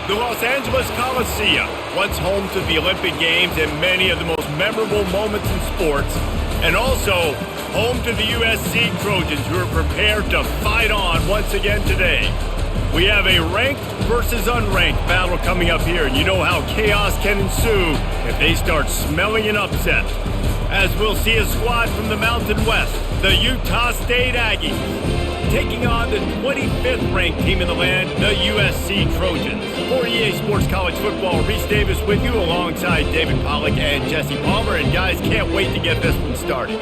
The Los Angeles Coliseum, once home to the Olympic Games and many of the most memorable moments in sports, and also home to the USC Trojans, who are prepared to fight on once again today. We have a ranked versus unranked battle coming up here, and you know how chaos can ensue if they start smelling an upset. As we'll see a squad from the Mountain West, the Utah State Aggies, taking on the 25th ranked team in the land, the USC Trojans. For EA Sports College Football, Reese Davis with you alongside David Pollack and Jesse Palmer, and guys, can't wait to get this one started.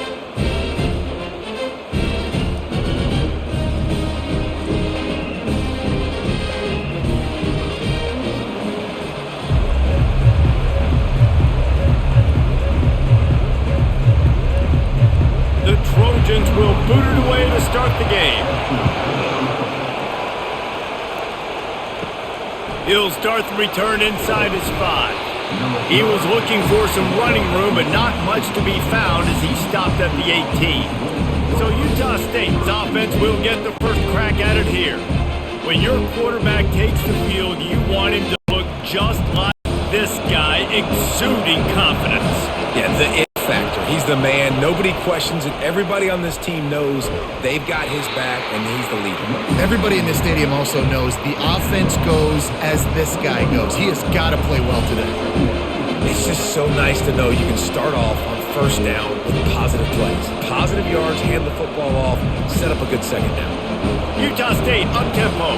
The Trojans will boot it away to start the game. He'll start the return inside his 5. He was looking for some running room, but not much to be found as he stopped at the 18. So Utah State's offense will get the first crack at it here. When your quarterback takes the field, you want him to look just like this guy, exuding confidence. Yeah, the it factor. He's the man. Nobody questions it. Everybody on this team knows they've got his back, and he's the leader. Everybody in this stadium also knows the offense goes as this guy goes. He has got to play well today. It's just so nice to know you can start off on first down with positive plays. Positive yards, hand the football off, set up a good second down. Utah State up-tempo.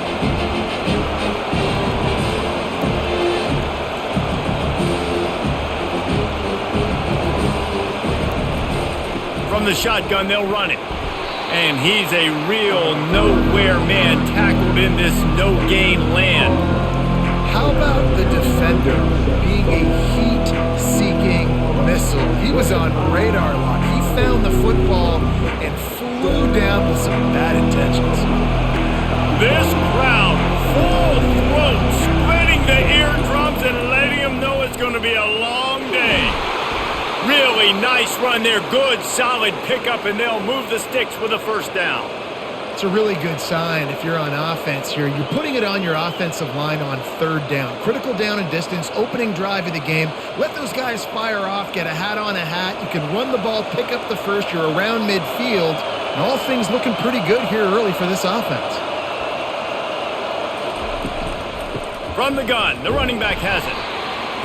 From the shotgun, they'll run it. And he's a real nowhere man tackled in this no-gain land. How about the defender being a heat-seeking missile? He was on radar lock. He found the football and flew down with some bad intentions. This crowd, full throat, splitting the eardrums and letting them know it's going to be a long day. Really nice run there. Good, solid pickup, and they'll move the sticks with a first down. It's a really good sign if you're on offense here. You're putting it on your offensive line on third down. Critical down and distance, opening drive of the game. Let those guys fire off, get a hat on a hat. You can run the ball, pick up the first. You're around midfield. And all things looking pretty good here early for this offense. From the gun, the running back has it.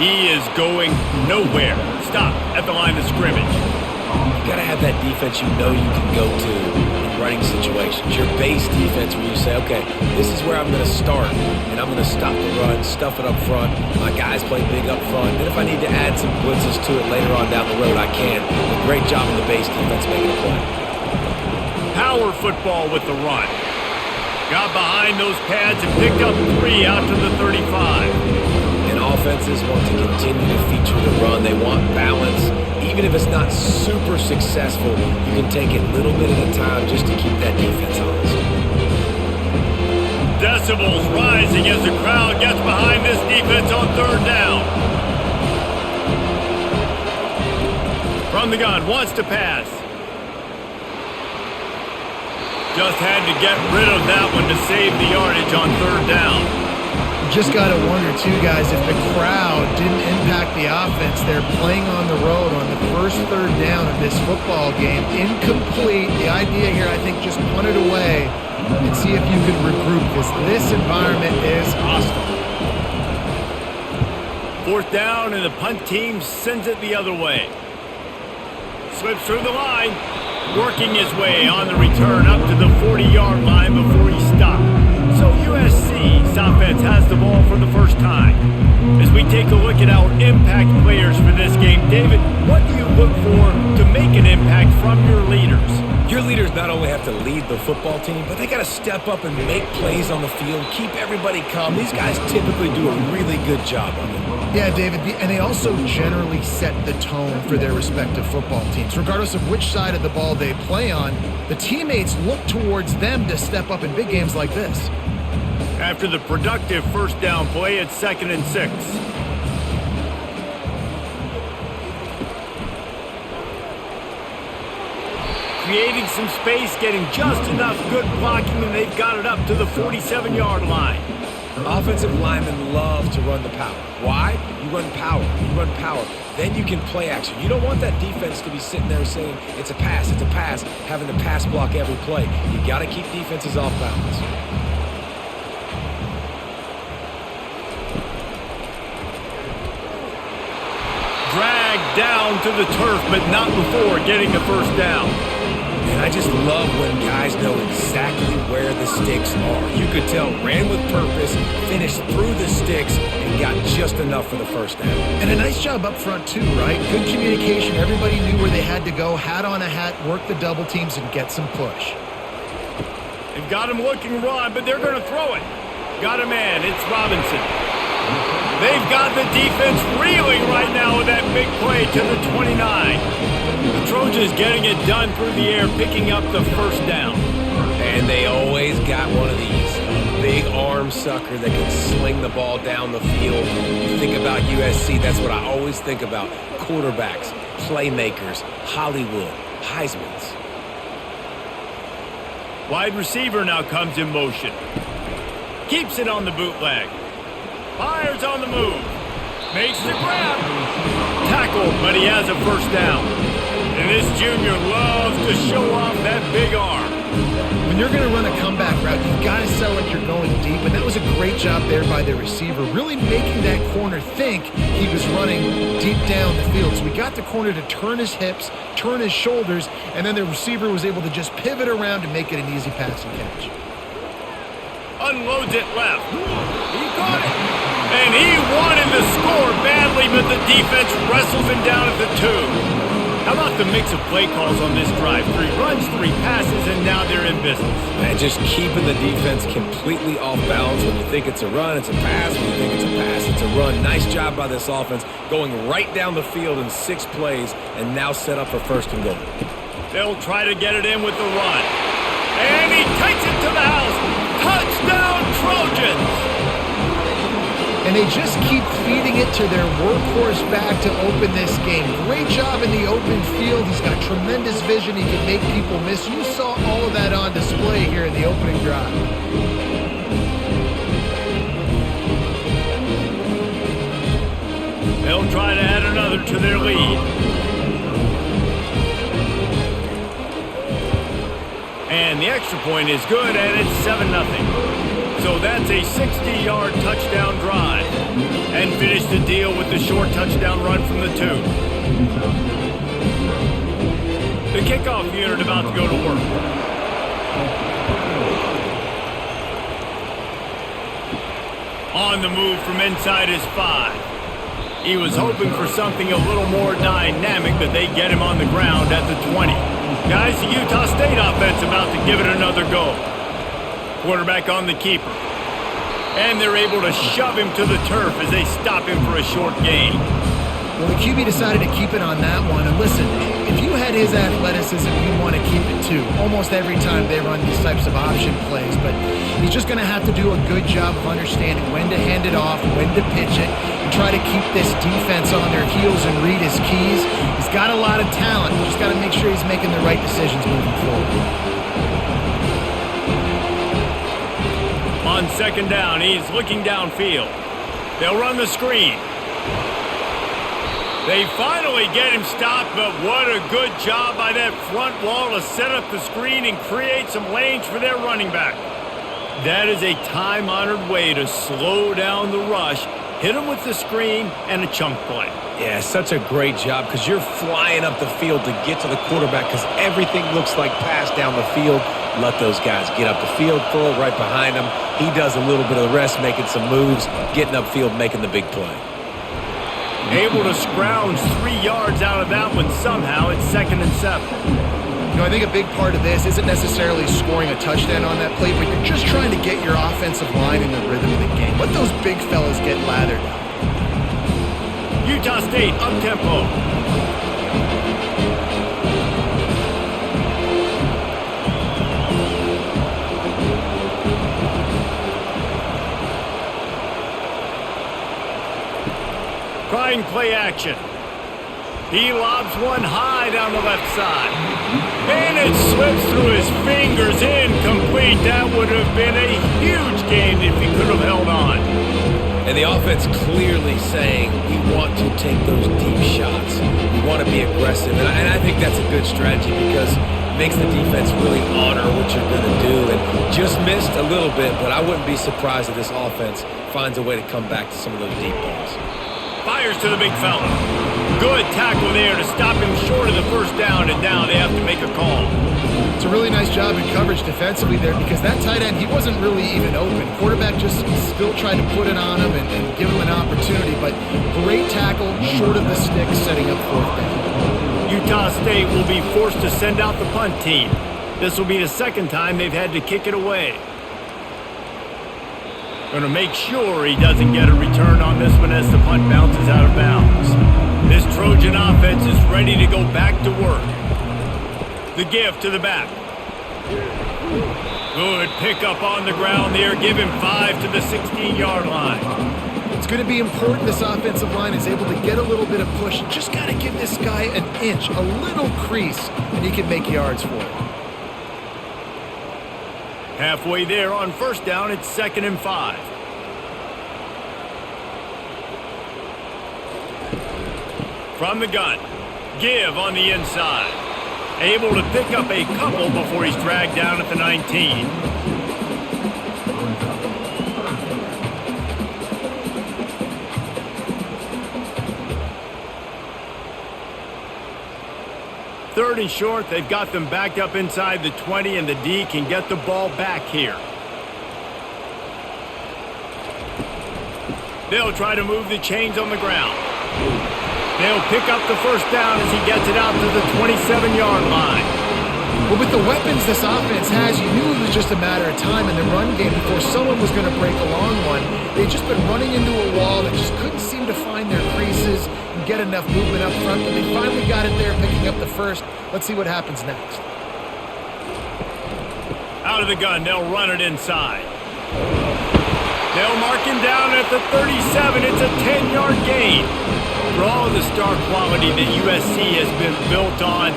He is going nowhere. Stop at the line of scrimmage. You got to have that defense you know you can go to in running situations. Your base defense where you say, okay, this is where I'm going to start, and I'm going to stop the run, stuff it up front. My guys play big up front. Then if I need to add some blitzes to it later on down the road, I can. A great job in the base defense making a play. Power football with the run. Got behind those pads and picked up 3 out to the 35. Offenses want to continue to feature the run. They want balance. Even if it's not super successful, you can take it a little bit at a time just to keep that defense honest. Decibels rising as the crowd gets behind this defense on third down. From the gun, wants to pass. Just had to get rid of that one to save the yardage on third down. Just got to wonder, too, guys, if the crowd didn't impact the offense. They're playing on the road on the first third down of this football game. Incomplete. The idea here, I think, just punt it away and see if you can regroup, because this environment is hostile. Fourth down, and the punt team sends it the other way. Slips through the line, working his way on the return up to the 40-yard line before he stopped. So USC's offense has the ball for the first time. As we take a look at our impact players for this game, David, what do you look for to make an impact from your leaders? Your leaders not only have to lead the football team, but they got to step up and make plays on the field, keep everybody calm. These guys typically do a really good job of it. Yeah, David, and they also generally set the tone for their respective football teams. Regardless of which side of the ball they play on, the teammates look towards them to step up in big games like this. After the productive first down play, it's 2nd and 6. Creating some space, getting just enough good blocking, and they've got it up to the 47-yard line. Offensive linemen love to run the power. Why? You run power. You run power. Then you can play action. You don't want that defense to be sitting there saying, it's a pass, having to pass block every play. You got to keep defenses off balance. Dragged down to the turf, but not before getting the first down. And I just love when guys know exactly where the sticks are. You could tell ran with purpose, finished through the sticks, and got just enough for the first down. And a nice job up front too, right? Good communication. Everybody knew where they had to go, hat on a hat, work the double teams, and get some push. They've got him looking run, but they're going to throw it. Got a man. It's Robinson. They've got the defense reeling right now with that big play to the 29. The Trojans getting it done through the air, picking up the first down. And they always got one of these. A big arm sucker that can sling the ball down the field. You think about USC, that's what I always think about. Quarterbacks, playmakers, Hollywood, Heismans. Wide receiver now comes in motion. Keeps it on the bootleg. Fires on the move. Makes the grab. Tackled, but he has a first down. And this junior loves to show off that big arm. When you're going to run a comeback route, you've got to sell like you're going deep, and that was a great job there by the receiver, really making that corner think he was running deep down the field. So we got the corner to turn his hips, turn his shoulders, and then the receiver was able to just pivot around and make it an easy passing catch. Unloads it left. He got it. And he wanted to score badly, but the defense wrestles him down at the 2. How about the mix of play calls on this drive? 3 runs, 3 passes, and now they're in business. And just keeping the defense completely off balance. When you think it's a run, it's a pass. When you think it's a pass, it's a run. Nice job by this offense, going right down the field in 6 plays, and now set up for first and goal. They'll try to get it in with the run. And he takes it to the house. Touchdown, Trojans! And they just keep feeding it to their workhorse back to open this game. Great job in the open field. He's got tremendous vision. He can make people miss. You saw all of that on display here in the opening drive. They'll try to add another to their lead. And the extra point is good, and it's 7-0. So that's a 60-yard touchdown drive. And finish the deal with the short touchdown run from the 2. The kickoff unit about to go to work. On the move from inside his 5. He was hoping for something a little more dynamic, but they get him on the ground at the 20. Guys, the Utah State offense about to give it another go. Quarterback on the keeper. And they're able to shove him to the turf as they stop him for a short gain. Well, the QB decided to keep it on that one. And listen, if you had his athleticism, you'd want to keep it too. Almost every time they run these types of option plays. But he's just going to have to do a good job of understanding when to hand it off, when to pitch it, and try to keep this defense on their heels and read his keys. He's got a lot of talent. Just got to make sure he's making the right decisions moving forward. On second down, he's looking downfield. They'll run the screen. They finally get him stopped, but what a good job by that front wall to set up the screen and create some lanes for their running back. That is a time-honored way to slow down the rush, hit him with the screen, and a chunk play. Yeah, such a great job because you're flying up the field to get to the quarterback because everything looks like pass down the field. Let those guys get up the field, throw it right behind him. He does a little bit of the rest, making some moves, getting upfield, making the big play. Able to scrounge 3 yards out of that one somehow. It's 2nd and 7. You know, I think a big part of this isn't necessarily scoring a touchdown on that play, but you're just trying to get your offensive line in the rhythm of the game. Let those big fellas get lathered up. Utah State up-tempo. Trying play action. He lobs one high down the left side. And it slips through his fingers, incomplete. That would have been a huge gain if he could have held on. And the offense clearly saying, we want to take those deep shots. We want to be aggressive. And I think that's a good strategy because it makes the defense really honor what you're going to do. And just missed a little bit, but I wouldn't be surprised if this offense finds a way to come back to some of those deep balls. Fires to the big fella. Good tackle there to stop him short of the first down, and now they have to make a call. It's a really nice job in coverage defensively there because that tight end, he wasn't really even open. Quarterback just still tried to put it on him and give him an opportunity, but great tackle short of the stick setting up fourth down. Utah State will be forced to send out the punt team. This will be the second time they've had to kick it away. Going to make sure he doesn't get a return on this one as the punt bounces out of bounds. This Trojan offense is ready to go back to work. The give to the back. Good pickup on the ground there. Give him 5 to the 16-yard line. It's going to be important this offensive line is able to get a little bit of push. You just got to give this guy an inch, a little crease, and he can make yards for it. Halfway there on first down, it's 2nd and 5. From the gun, give on the inside. Able to pick up a couple before he's dragged down at the 19. Third and short, they've got them backed up inside the 20, and the D can get the ball back here. They'll try to move the chains on the ground. They'll pick up the first down as he gets it out to the 27-yard line. But with the weapons this offense has, you knew it was just a matter of time in the run game before someone was going to break a long one. They'd just been running into a wall that just couldn't seem to find their creases and get enough movement up front, but they finally got it there, picking up the first. Let's see what happens next. Out of the gun, they'll run it inside. They'll mark him down at the 37. It's a 10-yard gain. For all of the star quality that USC has been built on,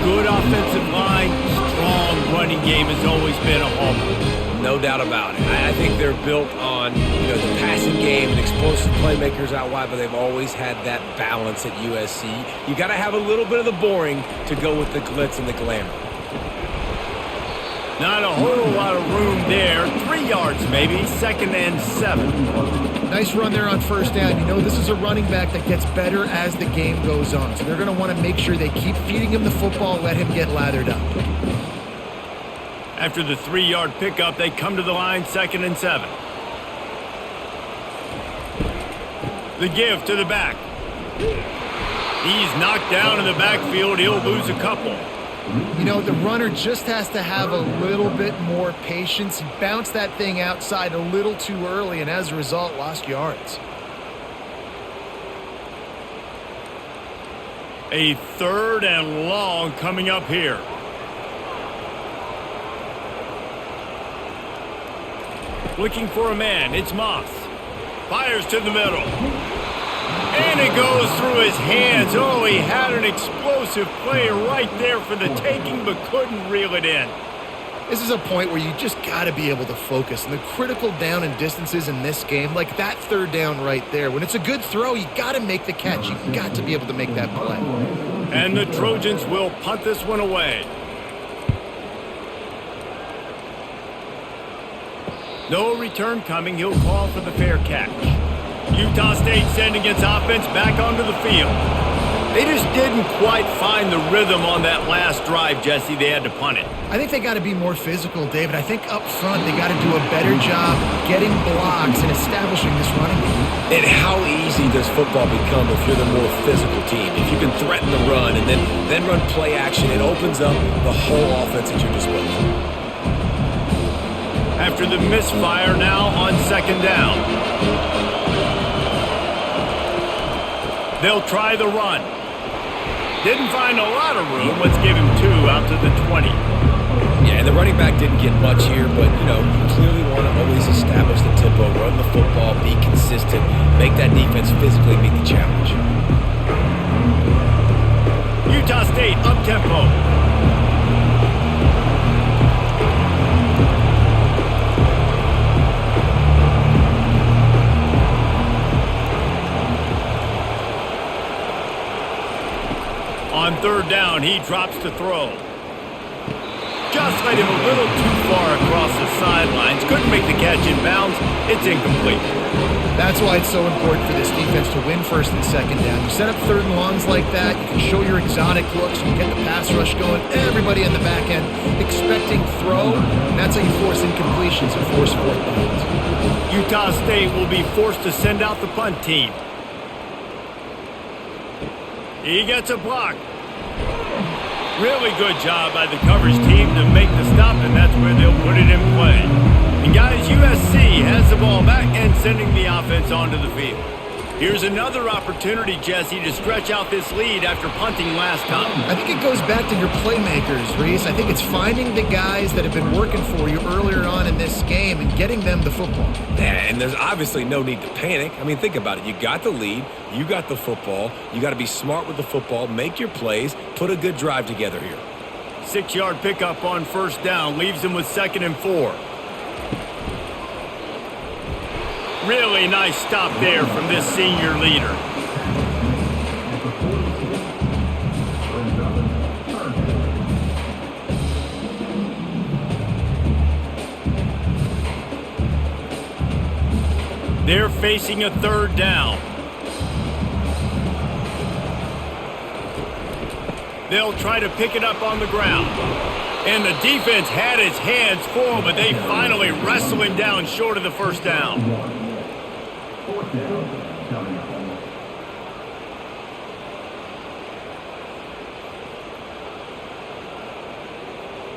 good offensive line, strong running game has always been a hallmark. No doubt about it. I think they're built on the passing game and explosive playmakers out wide, but they've always had that balance at USC. You got to have a little bit of the boring to go with the glitz and the glamour. Not a whole lot of room there. 3 yards maybe, 2nd and 7. Nice run there on first down. You know, this is a running back that gets better as the game goes on. So they're going to want to make sure they keep feeding him the football and let him get lathered up. After the 3-yard pickup, they come to the line, 2nd and 7. The give to the back. He's knocked down in the backfield. He'll lose a couple. You know, the runner just has to have a little bit more patience. He bounced that thing outside a little too early, and as a result, lost yards. A 3rd and long coming up here. Looking for a man. It's Moss. Fires to the middle. And it goes through his hands. Oh, he had an explosive play right there for the taking, but couldn't reel it in. This is a point where you just got to be able to focus. And the critical down and distances in this game, like that 3rd down right there, when it's a good throw, you got to make the catch. You got to be able to make that play. And the Trojans will punt this one away. No return coming. He'll call for the fair catch. Utah State sending its offense back onto the field. They just didn't quite find the rhythm on that last drive, Jesse. They had to punt it. I think they got to be more physical, David. I think up front they got to do a better job getting blocks and establishing this running game. And how easy does football become if you're the more physical team? If you can threaten the run and then run play action, it opens up the whole offense at your disposal. After the misfire now on 2nd down. They'll try the run. Didn't find a lot of room. Let's give him 2 out to the 20. Yeah, and the running back didn't get much here, but, you clearly want to always establish the tempo, run the football, be consistent, make that defense physically meet the challenge. Utah State up-tempo. On third down, he drops to throw. Just led him a little too far across the sidelines. Couldn't make the catch in bounds. It's incomplete. That's why it's so important for this defense to win first and second down. You set up third and longs like that, you can show your exotic looks, you can get the pass rush going, everybody in the back end expecting throw, and that's how you force incompletions and force fourth downs. Utah State will be forced to send out the punt team. He gets a block. Really good job by the coverage team to make the stop, and that's where they'll put it in play. And guys, USC has the ball back and sending the offense onto the field. Here's another opportunity, Jesse, to stretch out this lead after punting last time. I think it goes back to your playmakers, Reese. I think it's finding the guys that have been working for you earlier on in this game and getting them the football. Yeah, and there's obviously no need to panic. I mean, think about it. You got the lead. You got the football. You got to be smart with the football, make your plays, put a good drive together here. 6-yard pickup on first down leaves him with 2nd and 4. Really nice stop there from this senior leader. They're facing a third down. They'll try to pick it up on the ground. And the defense had his hands full, but they finally wrestle him down short of the first down.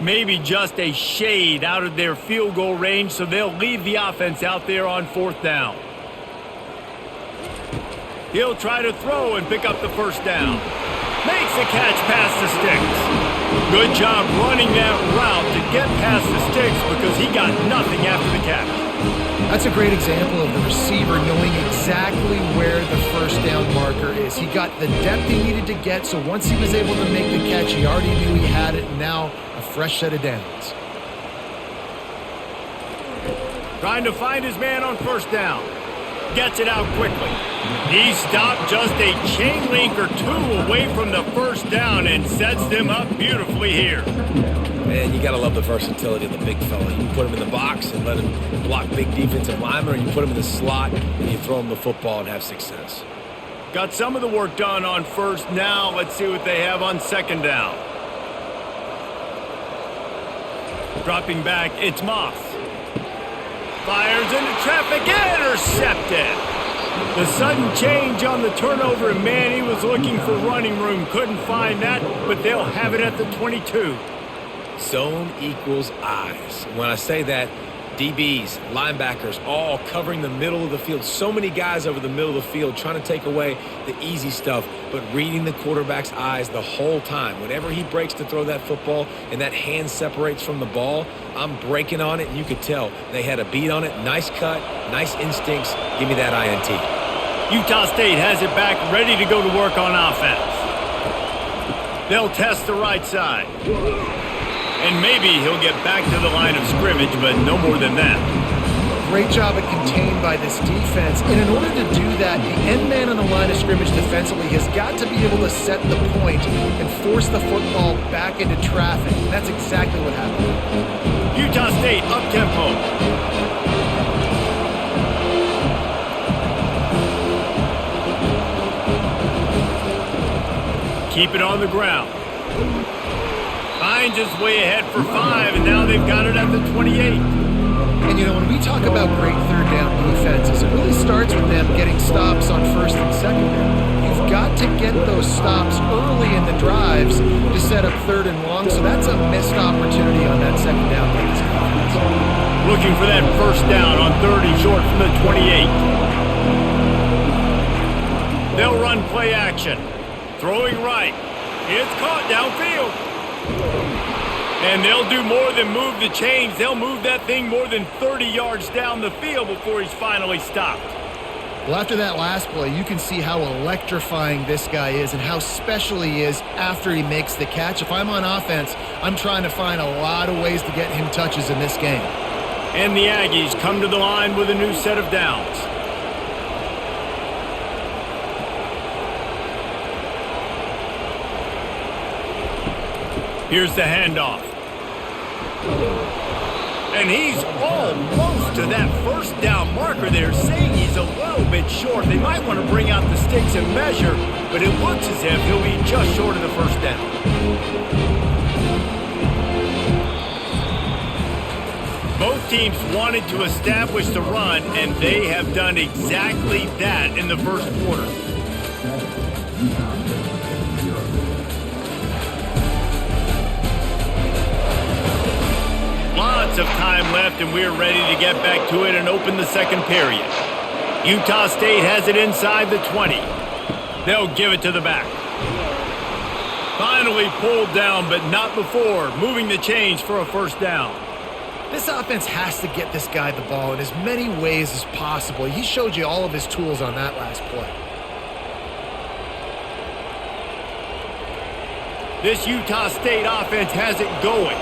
Maybe just a shade out of their field goal range, so they'll leave the offense out there on 4th down. He'll try to throw and pick up the first down. Makes the catch past the sticks. Good job running that route to get past the sticks because he got nothing after the catch. That's a great example of the receiver knowing exactly where the first down marker is. He got the depth he needed to get, so once he was able to make the catch, he already knew he had it, and now a fresh set of downs. Trying to find his man on first down. Gets it out quickly. He stopped just a chain link or two away from the first down and sets them up beautifully here. Man, you got to love the versatility of the big fella. You put him in the box and let him block big defensive linemen, or you put him in the slot and you throw him the football and have success. Got some of the work done on first. Now let's see what they have on second down. Dropping back, it's Moss. Fires into traffic, intercepted. The sudden change on the turnover, and man, he was looking for running room. Couldn't find that, but they'll have it at the 22. Zone equals eyes. When I say that, DBs, linebackers, all covering the middle of the field. So many guys over the middle of the field trying to take away the easy stuff, but reading the quarterback's eyes the whole time. Whenever he breaks to throw that football and that hand separates from the ball, I'm breaking on it, and you could tell they had a beat on it. Nice cut, nice instincts. Give me that INT. Utah State has it back, ready to go to work on offense. They'll test the right side. And maybe he'll get back to the line of scrimmage, but no more than that. Great job at contained by this defense. And in order to do that, the end man on the line of scrimmage defensively has got to be able to set the point and force the football back into traffic. And that's exactly what happened. Utah State up-tempo. Keep it on the ground. Finds his way ahead for 5, and now they've got it at the 28. And, you know, when we talk about great third down defenses, it really starts with them getting stops on first and second down. You've got to get those stops early in the drives to set up third and long, so that's a missed opportunity on that second down by this defense. Looking for that first down on 3rd and short from the 28. They'll run play action. Throwing right. It's caught downfield. And they'll do more than move the chains. They'll move that thing more than 30 yards down the field before he's finally stopped. Well, after that last play, you can see how electrifying this guy is and how special he is after he makes the catch. If I'm on offense, I'm trying to find a lot of ways to get him touches in this game. And the Aggies come to the line with a new set of downs. Here's the handoff. And he's almost to that first down marker there, saying he's a little bit short. They might want to bring out the sticks and measure, but it looks as if he'll be just short of the first down. Both teams wanted to establish the run, and they have done exactly that in the first quarter. Lots of time left, and we're ready to get back to it and open the second period. Utah State has it inside the 20. They'll give it to the back. Finally pulled down, but not before moving the chains for a first down. This offense has to get this guy the ball in as many ways as possible. He showed you all of his tools on that last play. This Utah State offense has it going.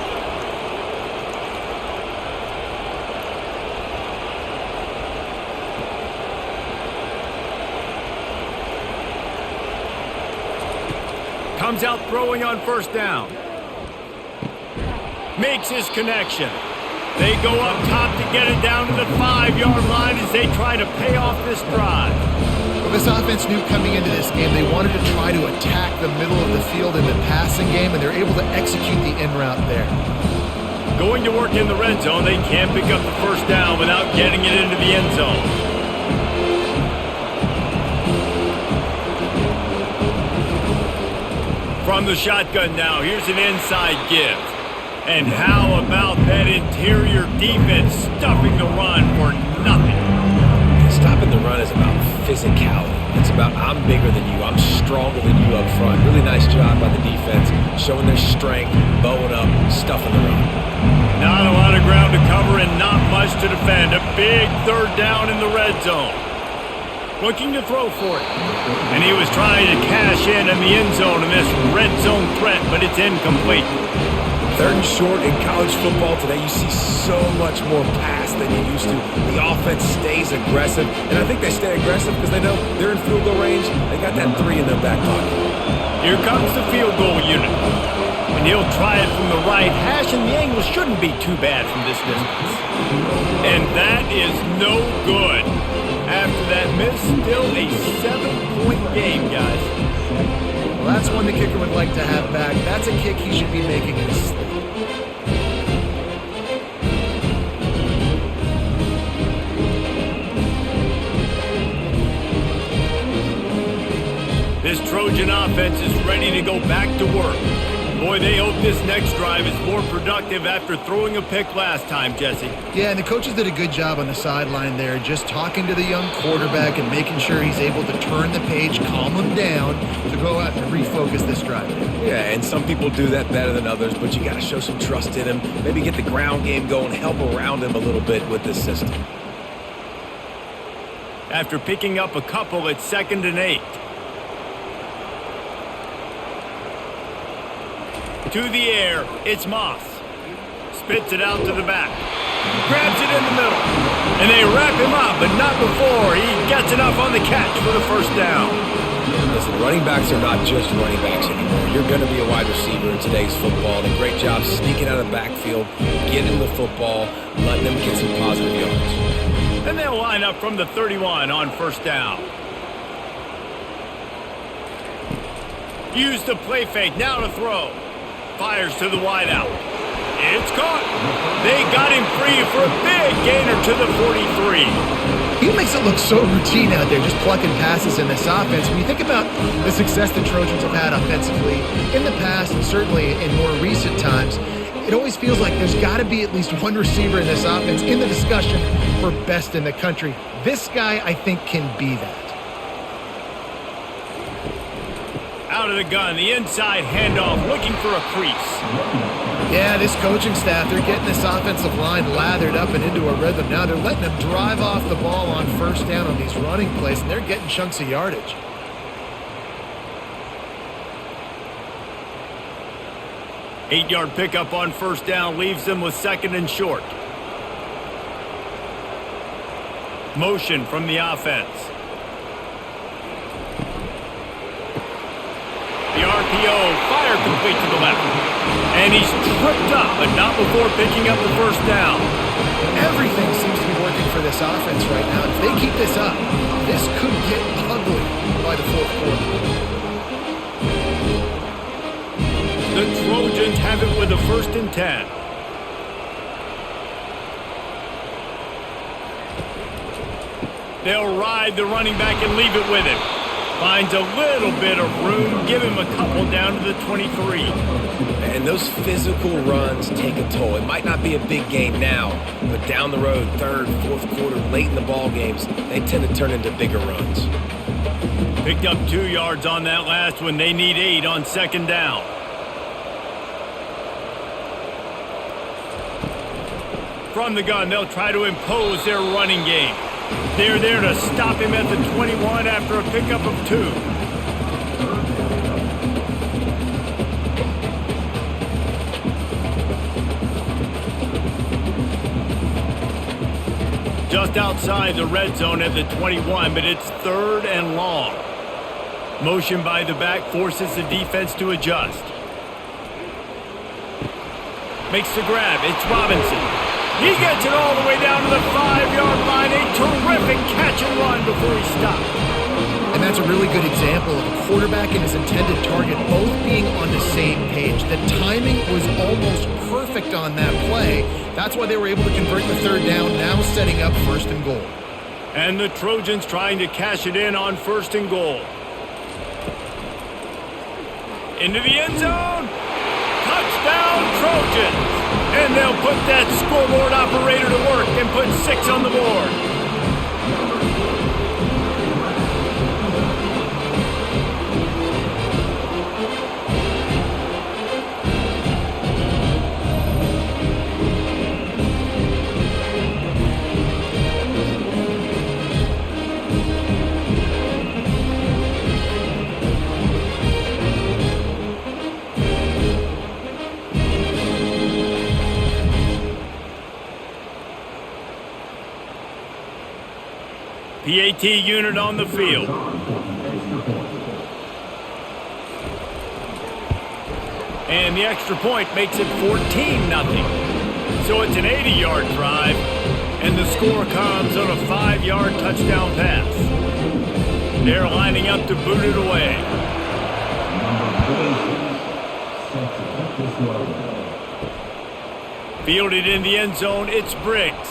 Comes out throwing on first down. Makes his connection. They go up top to get it down to the 5-yard line as they try to pay off this drive. Well, this offense knew coming into this game they wanted to try to attack the middle of the field in the passing game, and they're able to execute the in route there. Going to work in the red zone, they can't pick up the first down without getting it into the end zone. From the shotgun now, here's an inside give. And how about that interior defense stuffing the run for nothing? Stopping the run is about physicality. It's about I'm bigger than you, I'm stronger than you up front. Really nice job by the defense, showing their strength, bowing up, stuffing the run. Not a lot of ground to cover and not much to defend. A big third down in the red zone. Looking to throw for it. And he was trying to cash in the end zone in this red zone threat, but it's incomplete. Third and short in college football today, you see so much more pass than you used to. The offense stays aggressive, and I think they stay aggressive because they know they're in field goal range. They got that 3 in their back pocket. Here comes the field goal unit. And he'll try it from the right hash, and the angle shouldn't be too bad from this distance. And that is no good. After that miss, still a 7-point game, guys. Well, that's one the kicker would like to have back. That's a kick he should be making in his sleep. This Trojan offense is ready to go back to work. Boy, they hope this next drive is more productive after throwing a pick last time, Jesse. Yeah, and the coaches did a good job on the sideline there, just talking to the young quarterback and making sure he's able to turn the page, calm him down, to go out and refocus this drive. Yeah, and some people do that better than others, but you got to show some trust in him. Maybe get the ground game going, help around him a little bit with this system. After picking up a couple, it's 2nd and 8. To the air, it's Moss. Spits it out to the back. Grabs it in the middle. And they wrap him up, but not before he gets enough on the catch for the first down. Listen, running backs are not just running backs anymore. You're going to be a wide receiver in today's football. And a great job sneaking out of the backfield, getting the football, letting them get some positive yards. And they'll line up from the 31 on first down. Use the play fake, now to throw. Fires to the wideout. It's caught. They got him free for a big gainer to the 43. He makes it look so routine out there, just plucking passes in this offense. When you think about the success the Trojans have had offensively in the past, and certainly in more recent times, it always feels like there's got to be at least one receiver in this offense in the discussion for best in the country. This guy, I think, can be that. Out of the gun, the inside handoff, looking for a crease. Yeah, this coaching staff, they're getting this offensive line lathered up and into a rhythm. Now they're letting them drive off the ball on first down on these running plays, and they're getting chunks of yardage. Eight-yard pickup on first down leaves them with 2nd and short. Motion from the offense. The RPO, fire complete to the left. And he's tripped up, but not before picking up the first down. Everything seems to be working for this offense right now. If they keep this up, this could get ugly by the fourth quarter. The Trojans have it with a 1st and 10. They'll ride the running back and leave it with him. Finds a little bit of room. Give him a couple down to the 23. And those physical runs take a toll. It might not be a big gain now, but down the road, 3rd, 4th quarter, late in the ball games, they tend to turn into bigger runs. Picked up 2 yards on that last one. They need 8 on 2nd down. From the gun, they'll try to impose their running game. They're there to stop him at the 21 after a pickup of 2. Just outside the red zone at the 21, but it's 3rd and long. Motion by the back forces the defense to adjust. Makes the grab. It's Robinson. He gets it all the way down to the 5-yard line. A terrific catch and run before he stopped. And that's a really good example of a quarterback and his intended target both being on the same page. The timing was almost perfect on that play. That's why they were able to convert the 3rd down, now setting up 1st and goal. And the Trojans trying to cash it in on 1st and goal. Into the end zone. Touchdown, Trojans. And they'll put that scoreboard operator to work and put 6 on the board. PAT unit on the field. And the extra point makes it 14-0. So it's an 80-yard drive, and the score comes on a 5-yard touchdown pass. They're lining up to boot it away. Fielded in the end zone, it's Briggs.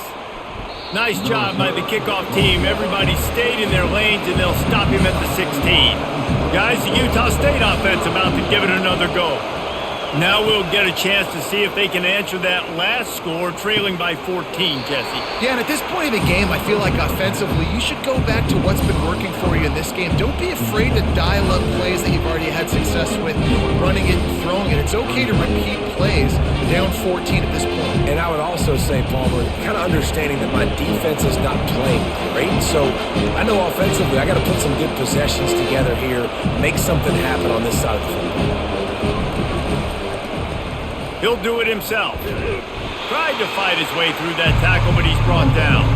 Nice job by the kickoff team. Everybody stayed in their lanes, and they'll stop him at the 16. Guys, the Utah State offense about to give it another go. Now we'll get a chance to see if they can answer that last score, trailing by 14, Jesse. Yeah, and at this point in the game, I feel like offensively, you should go back to what's been working for you in this game. Don't be afraid to dial up plays that you've already had success with, running it and throwing it. It's okay to repeat plays down 14 at this point. And I would also say, Palmer, kind of understanding that my defense is not playing great, so I know offensively I got to put some good possessions together here, make something happen on this side of the football. He'll do it himself. Tried to fight his way through that tackle, but he's brought down.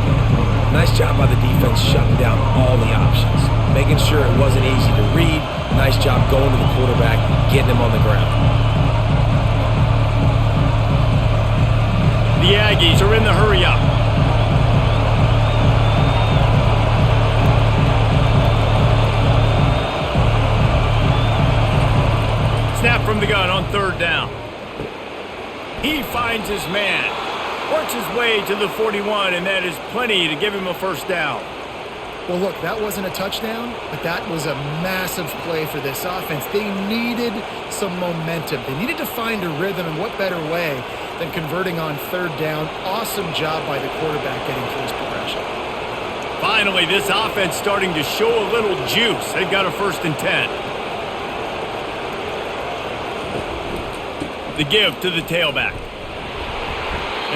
Nice job by the defense shutting down all the options, making sure it wasn't easy to read. Nice job going to the quarterback, getting him on the ground. The Aggies are in the hurry-up. Snap from the gun on 3rd down. He finds his man, works his way to the 41, and that is plenty to give him a 1st down. Well, look, that wasn't a touchdown, but that was a massive play for this offense. They needed some momentum. They needed to find a rhythm, and what better way than converting on 3rd down. Awesome job by the quarterback getting through his progression. Finally, this offense starting to show a little juice. They've got a 1st and 10. The give to the tailback.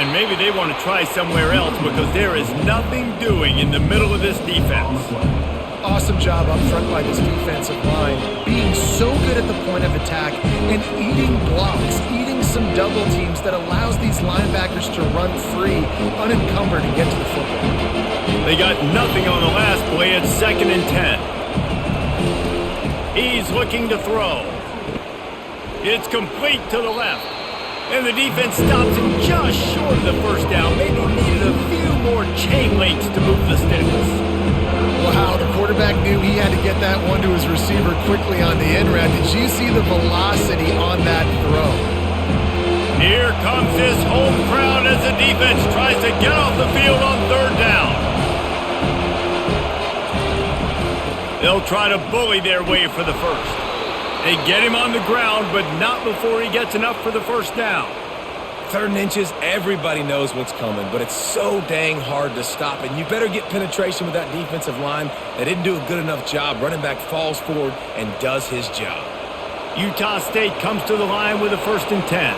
And maybe they want to try somewhere else because there is nothing doing in the middle of this defense. Awesome job up front by this defensive line, being so good at the point of attack and eating blocks, eating some double teams that allows these linebackers to run free, unencumbered, and get to the football. They got nothing on the last play. It's 2nd and 10. He's looking to throw. It's complete to the left. And the defense stops him just short of the first down. Maybe needed a few more chain links to move the sticks. Wow, the quarterback knew he had to get that one to his receiver quickly on the end route. Did you see the velocity on that throw? Here comes his home crowd as the defense tries to get off the field on third down. They'll try to bully their way for the first. They get him on the ground, but not before he gets enough for the first down. 3rd and inches, everybody knows what's coming, but it's so dang hard to stop. And you better get penetration with that defensive line. They didn't do a good enough job. Running back falls forward and does his job. Utah State comes to the line with a 1st and 10.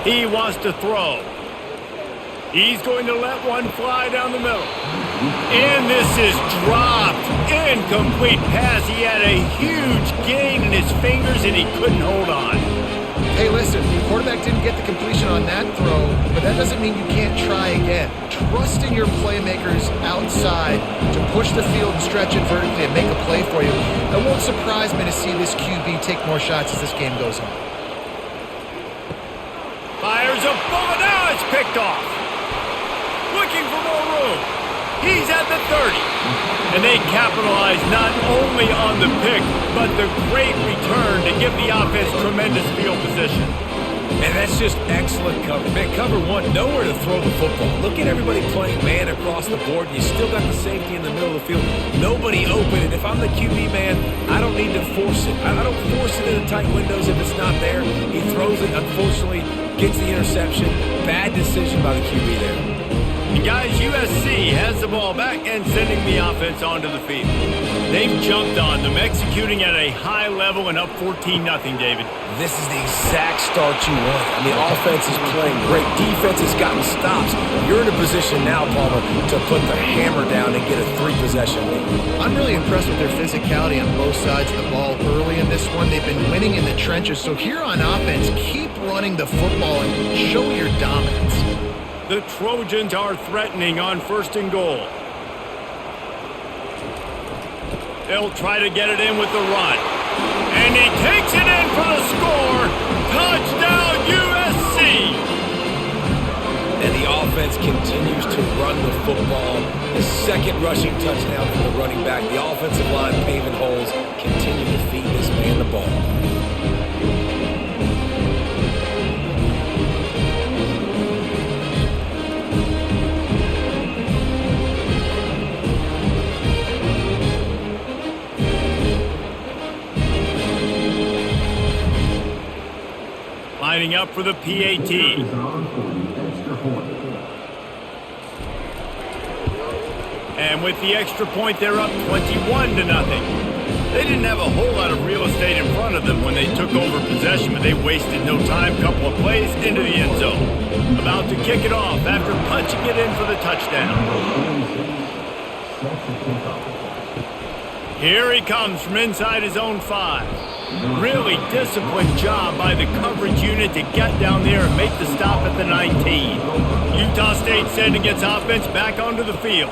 He wants to throw. He's going to let one fly down the middle. And this is dropped. Incomplete pass. He had a huge gain in his fingers, and he couldn't hold on. Hey, listen, the quarterback didn't get the completion on that throw, but that doesn't mean you can't try again. Trust in your playmakers outside to push the field and stretch it vertically and make a play for you. It won't surprise me to see this QB take more shots as this game goes on. Fires a bullet. Now it's picked off. Looking for more room. He's at the 30. And they capitalize not only on the pick, but the great return to give the offense tremendous field position. And that's just excellent coverage. Man, cover one, nowhere to throw the football. Look at everybody playing man across the board. You still got the safety in the middle of the field. Nobody open. And if I'm the QB man, I don't need to force it. I don't force it into tight windows if it's not there. He throws it, unfortunately, gets the interception. Bad decision by the QB there. And guys, USC has the ball back and sending the offense onto the field. They've jumped on them, executing at a high level and up 14-0, David. This is the exact start you want. I mean, offense is playing great. Defense has gotten stops. You're in a position now, Palmer, to put the hammer down and get a 3-possession lead. I'm really impressed with their physicality on both sides of the ball early in this one. They've been winning in the trenches. So here on offense, keep running the football and show your dominance. The Trojans are threatening on 1st and goal. They'll try to get it in with the run. And he takes it in for the score. Touchdown, USC! And the offense continues to run the football. The 2nd rushing touchdown from the running back. The offensive line paving holes. Continue to feed this man the ball. Lining up for the PAT. And with the extra point, they're up 21-0. They didn't have a whole lot of real estate in front of them when they took over possession, but they wasted no time. Couple of plays into the end zone. About to kick it off after punching it in for the touchdown. Here he comes from inside his own 5. Really disciplined job by the coverage unit to get down there and make the stop at the 19. Utah State sending its offense back onto the field.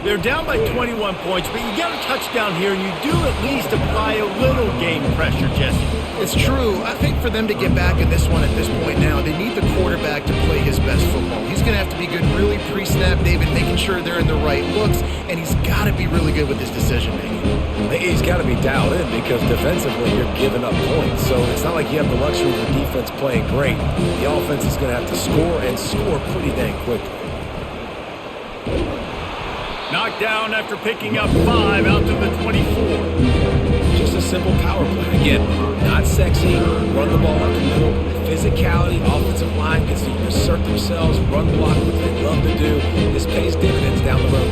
They're down by 21 points, but you get a touchdown here, and you do at least apply a little game pressure, Jesse. It's true. I think for them to get back in this one at this point now, they need the quarterback to play his best football. He's going to have to be good really pre-snap, David, making sure they're in the right looks, and he's got to be really good with his decision-making. He's got to be dialed in because defensively you're giving up points. So it's not like you have the luxury of the defense playing great. The offense is going to have to score and score pretty dang quickly. Knocked down after picking up 5 out to the 24. Just a simple power play. Again, not sexy, run the ball up the middle. Physicality, offensive line gets to assert themselves, run block, which they love to do. This pays dividends down the road.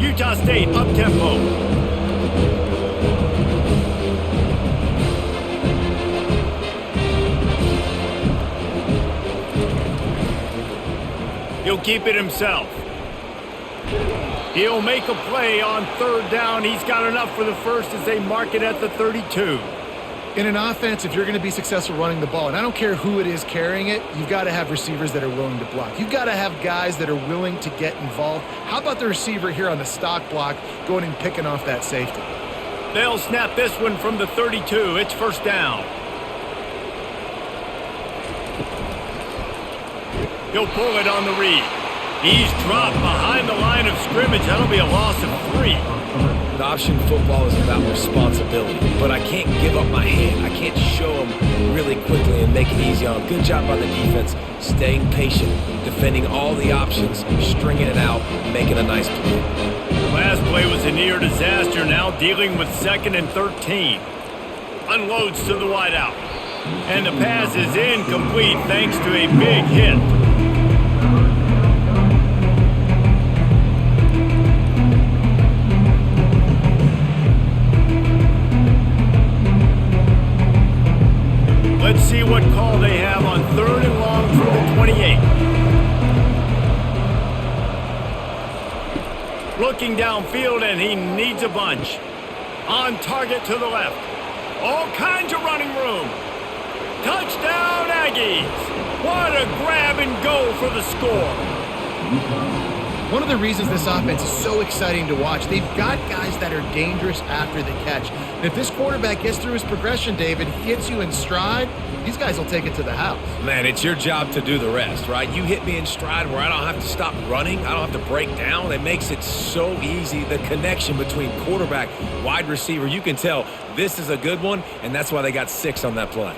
Utah State up-tempo. He'll keep it himself. He'll make a play on 3rd down. He's got enough for the first as they mark it at the 32. In an offense, if you're going to be successful running the ball, and I don't care who it is carrying it, you've got to have receivers that are willing to block. You've got to have guys that are willing to get involved. How about the receiver here on the stock block going and picking off that safety? They'll snap this one from the 32. It's first down. He'll pull it on the read. He's dropped behind the line of scrimmage. That'll be a loss of 3. Option football is about responsibility, but I can't give up my hand. I can't show them really quickly and make it easy on them. Good job by the defense, staying patient, defending all the options, stringing it out, making a nice play. Last play was a near disaster, now dealing with 2nd and 13. Unloads to the wideout. And the pass is incomplete thanks to a big hit. Let's see what call they have on 3rd and long from the 28. Looking downfield, and he needs a bunch. On target to the left. All kinds of running room. Touchdown, Aggies. What a grab and go for the score. One of the reasons this offense is so exciting to watch, they've got guys that are dangerous after the catch. And if this quarterback gets through his progression, David, gets you in stride, these guys will take it to the house. Man, it's your job to do the rest, right? You hit me in stride where I don't have to stop running. I don't have to break down. It makes it so easy. The connection between quarterback, wide receiver, you can tell this is a good one, and that's why they got 6 on that play.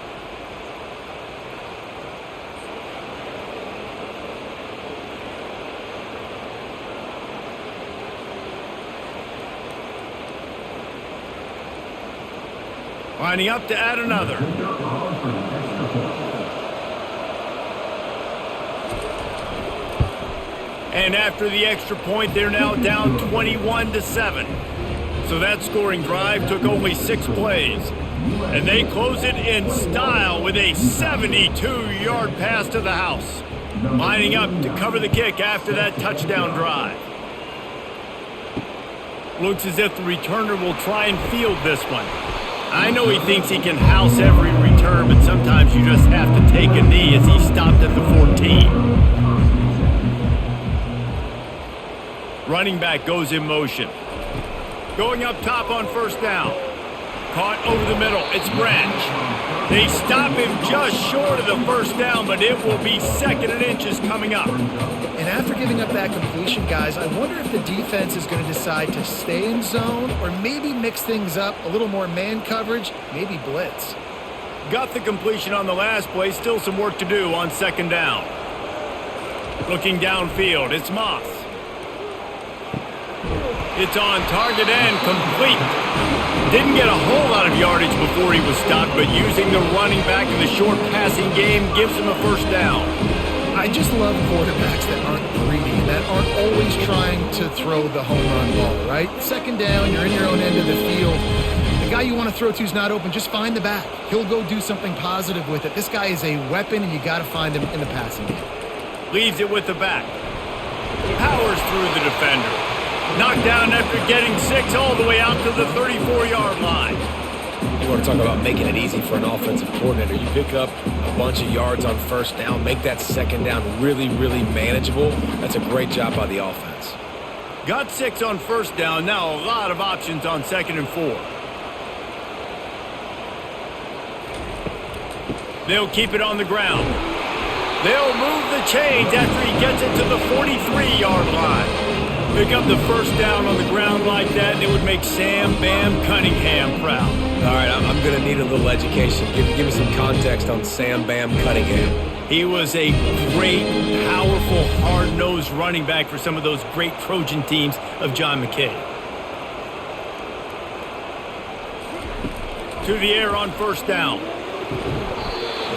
Lining up to add another. And after the extra point, they're now down 21-7. So that scoring drive took only 6 plays. And they close it in style with a 72-yard pass to the house. Lining up to cover the kick after that touchdown drive. Looks as if the returner will try and field this one. I know he thinks he can house every return, but sometimes you just have to take a knee as he stopped at the 14. Running back goes in motion. Going up top on first down. Caught over the middle. It's Branch. They stop him just short of the first down, but it will be 2nd and inches coming up. And after giving up that completion, guys, I wonder if the defense is going to decide to stay in zone or maybe mix things up, a little more man coverage, maybe blitz. Got the completion on the last play, still some work to do on 2nd down. Looking downfield, it's Moss. It's on target and complete. Didn't get a whole lot of yardage before he was stopped, but using the running back in the short passing game gives him a first down. I just love quarterbacks that aren't greedy, that aren't always trying to throw the home run ball, right? 2nd down, you're in your own end of the field. The guy you want to throw to is not open. Just find the back. He'll go do something positive with it. This guy is a weapon, and you got to find him in the passing game. Leaves it with the back. Powers through the defender. Knocked down after getting 6 all the way out to the 34-yard line. You want to talk about making it easy for an offensive coordinator. You pick up a bunch of yards on first down, make that 2nd down really, really manageable. That's a great job by the offense. Got 6 on first down. Now a lot of options on 2nd and 4. They'll keep it on the ground. They'll move the chains after he gets it to the 43-yard line. Pick up the first down on the ground like that, and it would make Sam Bam Cunningham proud. All right, I'm going to need a little education. Give me some context on Sam Bam Cunningham. He was a great, powerful, hard-nosed running back for some of those great Trojan teams of John McKay. To the air on first down.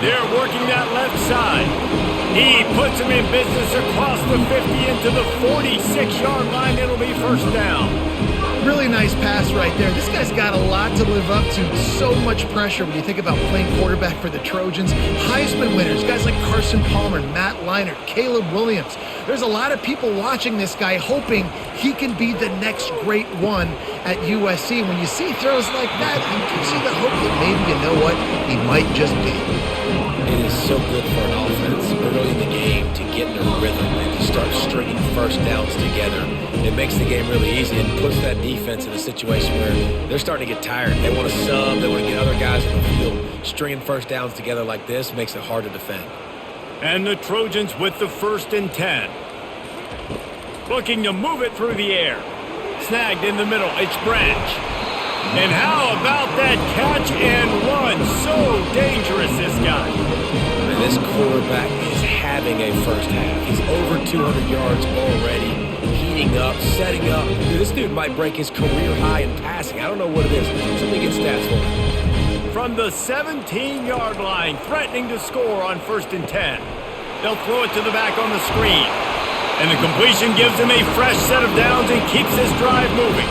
They're working that left side. He puts him in business across the 50 into the 46-yard line. It'll be first down. Really nice pass right there. This guy's got a lot to live up to. So much pressure when you think about playing quarterback for the Trojans. Heisman winners, guys like Carson Palmer, Matt Leinart, Caleb Williams. There's a lot of people watching this guy hoping he can be the next great one at USC. When you see throws like that, you can see the hope that maybe you know know what? He might just be. It is so good for an offense early in the game to get in a rhythm and to start stringing first downs together. It makes the game really easy and puts that defense in a situation where they're starting to get tired. They want to sub. They want to get other guys in the field. Stringing first downs together like this makes it hard to defend. And the Trojans with the 1st and 10. Looking to move it through the air. Snagged in the middle. It's Branch. And how about that catch and run? So dangerous, this guy. And this quarterback is having a first half. He's over 200 yards already, heating up, setting up. Dude, this dude might break his career high in passing. I don't know what it is. Somebody get stats for him. From the 17-yard line, threatening to score on 1st and 10. They'll throw it to the back on the screen. And the completion gives him a fresh set of downs and keeps this drive moving.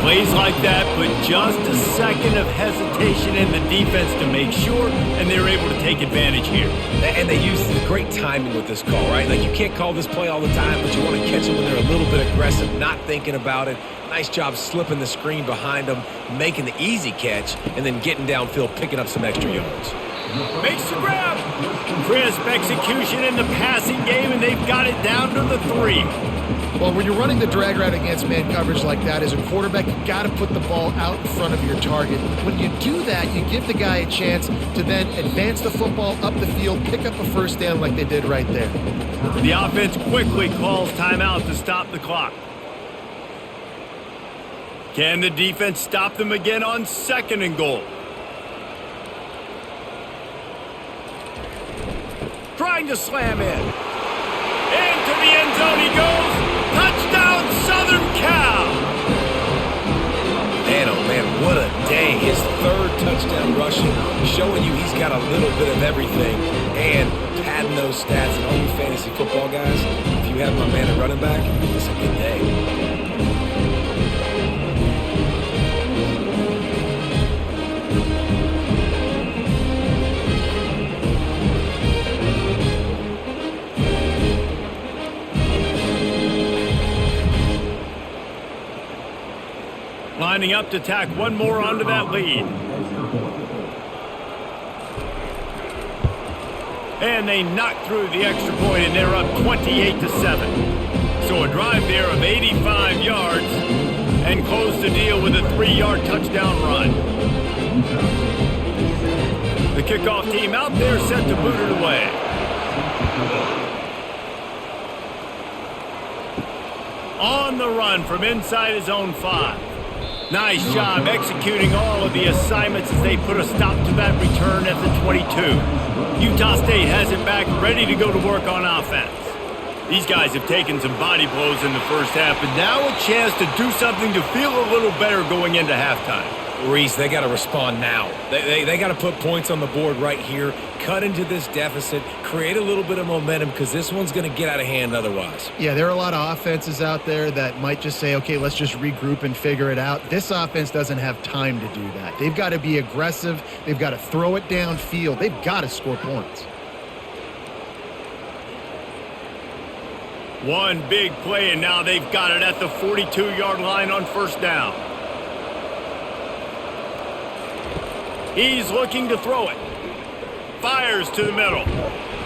Plays like that put just a second of hesitation in the defense to make sure, and they're able to take advantage here. And they use great timing with this call, right? Like, you can't call this play all the time, but you want to catch them when they're a little bit aggressive, not thinking about it. Nice job slipping the screen behind them, making the easy catch, and then getting downfield, picking up some extra yards. Makes the grab. Crisp execution in the passing game, and they've got it down to the 3. Well, when you're running the drag route against man coverage like that, as a quarterback, you got to put the ball out in front of your target. When you do that, you give the guy a chance to then advance the football up the field, pick up a first down like they did right there. The offense quickly calls timeout to stop the clock. Can the defense stop them again on 2nd and goal? Trying to slam in. Into the end zone he goes. Touchdown, Southern Cal! Man, oh man, what a day. His 3rd touchdown rushing, showing you he's got a little bit of everything and padding those stats. And all you fantasy football guys, if you have my man at running back, it's a good day. Lining up to tack one more onto that lead. And they knock through the extra point, and they're up 28-7. So a drive there of 85 yards and close the deal with a 3-yard touchdown run. The kickoff team out there set to boot it away. On the run from inside his own 5. Nice job executing all of the assignments as they put a stop to that return at the 22. Utah State has it back, ready to go to work on offense. These guys have taken some body blows in the first half, but now a chance to do something to feel a little better going into halftime. Reese, they got to respond now. They got to put points on the board right here, cut into this deficit, create a little bit of momentum, because this one's going to get out of hand otherwise. Yeah, there are a lot of offenses out there that might just say, okay, let's just regroup and figure it out. This offense doesn't have time to do that. They've got to be aggressive. They've got to throw it downfield. They've got to score points. One big play, and now they've got it at the 42-yard line on 1st down. He's looking to throw it. Fires to the middle.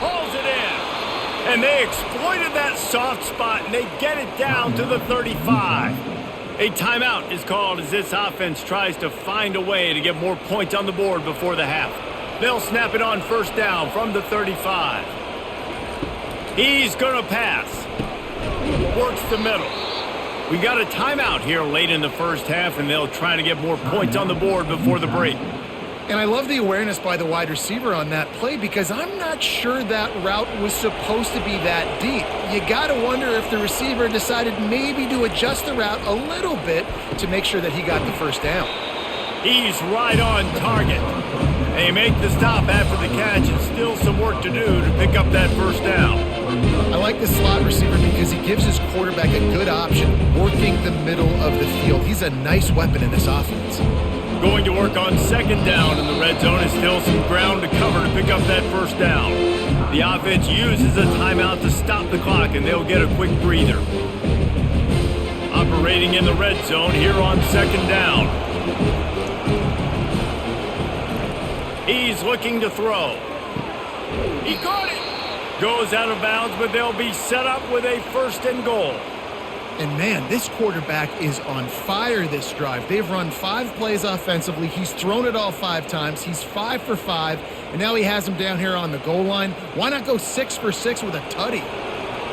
Hauls it in. And they exploited that soft spot, and they get it down to the 35. A timeout is called as this offense tries to find a way to get more points on the board before the half. They'll snap it on 1st down from the 35. He's going to pass. Works the middle. We got a timeout here late in the first half, and they'll try to get more points on the board before the break. And I love the awareness by the wide receiver on that play, because I'm not sure that route was supposed to be that deep. You got to wonder if the receiver decided maybe to adjust the route a little bit to make sure that he got the first down. He's right on target. They make the stop after the catch, and still some work to do to pick up that first down. I like the slot receiver because he gives his quarterback a good option working the middle of the field. He's a nice weapon in this offense. Going to work on 2nd down in the red zone, is still some ground to cover to pick up that first down. The offense uses a timeout to stop the clock, and they'll get a quick breather. Operating in the red zone here on 2nd down. He's looking to throw. He caught it. Goes out of bounds, but they'll be set up with a 1st and goal. And man, this quarterback is on fire this drive. They've run 5 plays offensively. He's thrown it all 5 times. He's 5 for 5, and now he has him down here on the goal line. Why not go 6 for 6 with a tutty?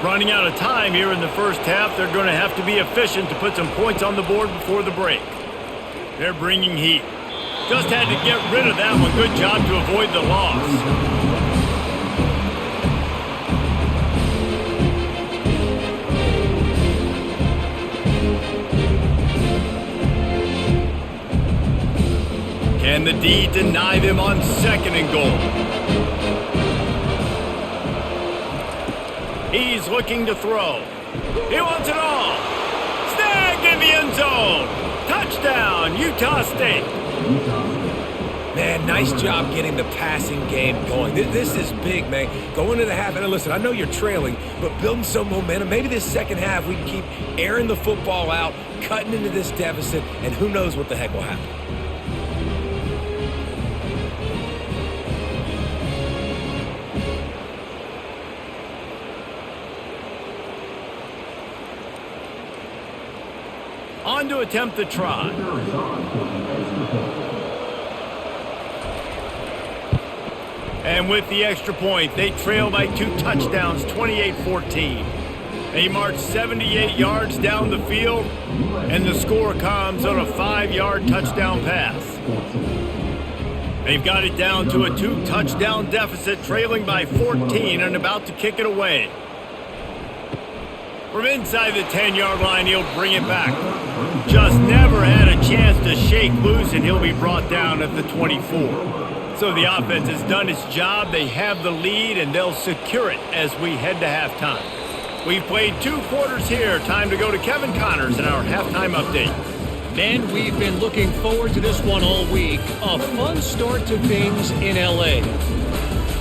Running out of time here in the first half. They're going to have to be efficient to put some points on the board before the break. They're bringing heat. Just had to get rid of that one. Good job to avoid the loss. And the D deny them on 2nd and goal. He's looking to throw. He wants it all. Snagged in the end zone. Touchdown, Utah State. Man, nice job getting the passing game going. This is big, man. Go into the half, and listen, I know you're trailing, but building some momentum. Maybe this second half we can keep airing the football out, cutting into this deficit, and who knows what the heck will happen. On to attempt the try. And with the extra point, they trail by 2 touchdowns, 28-14. They march 78 yards down the field, and the score comes on a 5-yard touchdown pass. They've got it down to a 2-touchdown deficit, trailing by 14 and about to kick it away. From inside the 10-yard line, he'll bring it back. Just never had a chance to shake loose, and he'll be brought down at the 24. So the offense has done its job. They have the lead, and they'll secure it as we head to halftime. We've played 2 quarters here. Time to go to Kevin Connors in our halftime update. Men, we've been looking forward to this one all week. A fun start to things in L.A.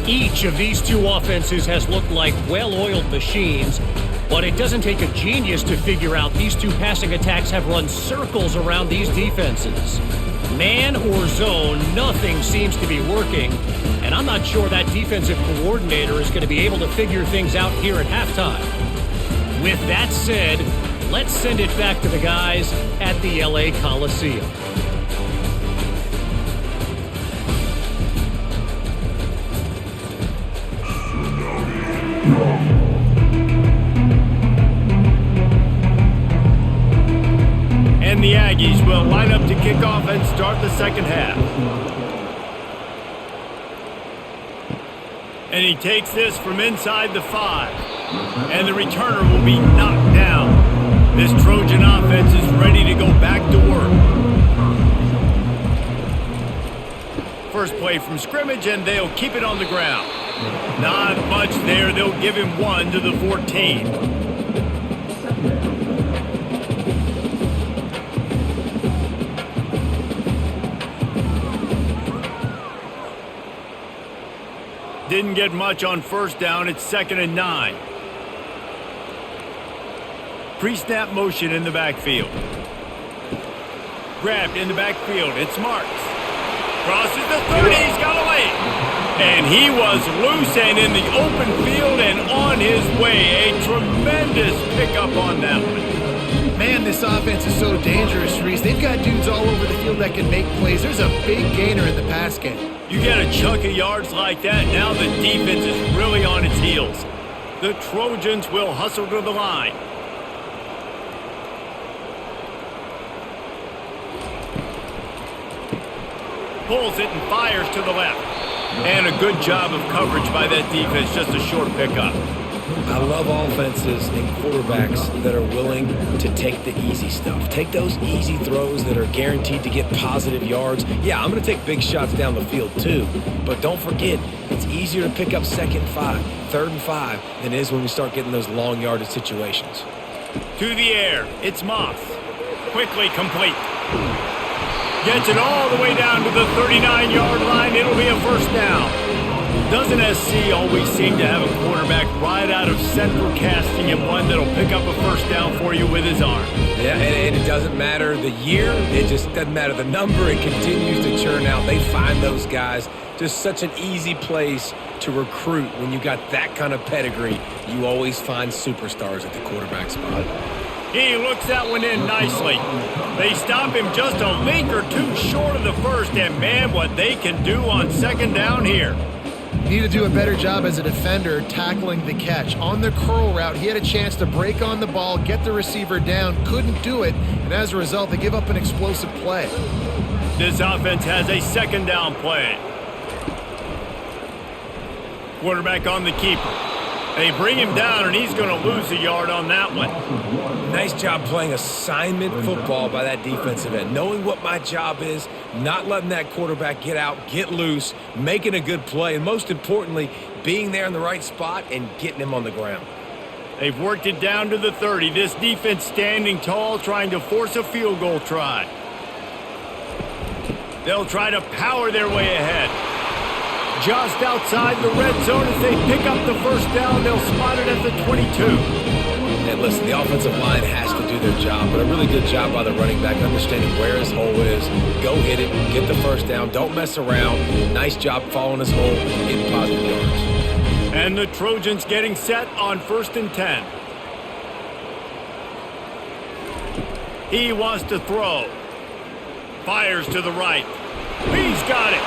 Each of these 2 offenses has looked like well-oiled machines, but it doesn't take a genius to figure out these 2 passing attacks have run circles around these defenses. Man or zone, nothing seems to be working, and I'm not sure that defensive coordinator is going to be able to figure things out here at halftime. With that said, let's send it back to the guys at the LA Coliseum. And the Aggies will line up to kick off and start the second half. And he takes this from inside the 5. And the returner will be knocked down. This Trojan offense is ready to go back to work. First play from scrimmage, and they'll keep it on the ground. Not much there. They'll give him 1 to the 14. Didn't get much on first down. It's 2nd and 9. Pre-snap motion in the backfield. Grabbed in the backfield. It's Marks. Crosses the 30. He's got away. And he was loose and in the open field and on his way. A tremendous pickup on that one. Man, this offense is so dangerous, Reese. They've got dudes all over the field that can make plays. There's a big gainer in the pass game. You get a chunk of yards like that, now the defense is really on its heels. The Trojans will hustle to the line. Pulls it and fires to the left. And a good job of coverage by that defense, just a short pickup. I love offenses and quarterbacks that are willing to take the easy stuff. Take those easy throws that are guaranteed to get positive yards. Yeah, I'm going to take big shots down the field too, but don't forget, it's easier to pick up 2nd and 5, 3rd and 5 than it is when we start getting those long yardage situations. To the air, it's Moss. Quickly complete. Gets it all the way down to the 39-yard line. It'll be a first down. Doesn't SC always seem to have a quarterback right out of central casting and one that'll pick up a first down for you with his arm? Yeah, and it doesn't matter the year. It just doesn't matter the number. It continues to churn out. They find those guys. Just such an easy place to recruit when you got that kind of pedigree. You always find superstars at the quarterback spot. He looks that one in nicely. They stop him just a link or two short of the first, and man, what they can do on second down here. Need to do a better job as a defender tackling the catch. On the curl route, he had a chance to break on the ball, get the receiver down, couldn't do it, and as a result, they give up an explosive play. This offense has a second down play. Quarterback on the keeper. They bring him down, and he's going to lose a yard on that one. Nice job playing assignment football by that defensive end. Knowing what my job is, not letting that quarterback get out, get loose, making a good play, and most importantly, being there in the right spot and getting him on the ground. They've worked it down to the 30. This defense standing tall, trying to force a field goal try. They'll try to power their way ahead. Just outside the red zone as they pick up the first down. They'll spot it at the 22. And listen, the offensive line has to do their job, but a really good job by the running back understanding where his hole is. Go hit it, get the first down, don't mess around. Nice job following his hole, getting positive yards. And the Trojans getting set on 1st and 10. He wants to throw. Fires to the right. He's got it.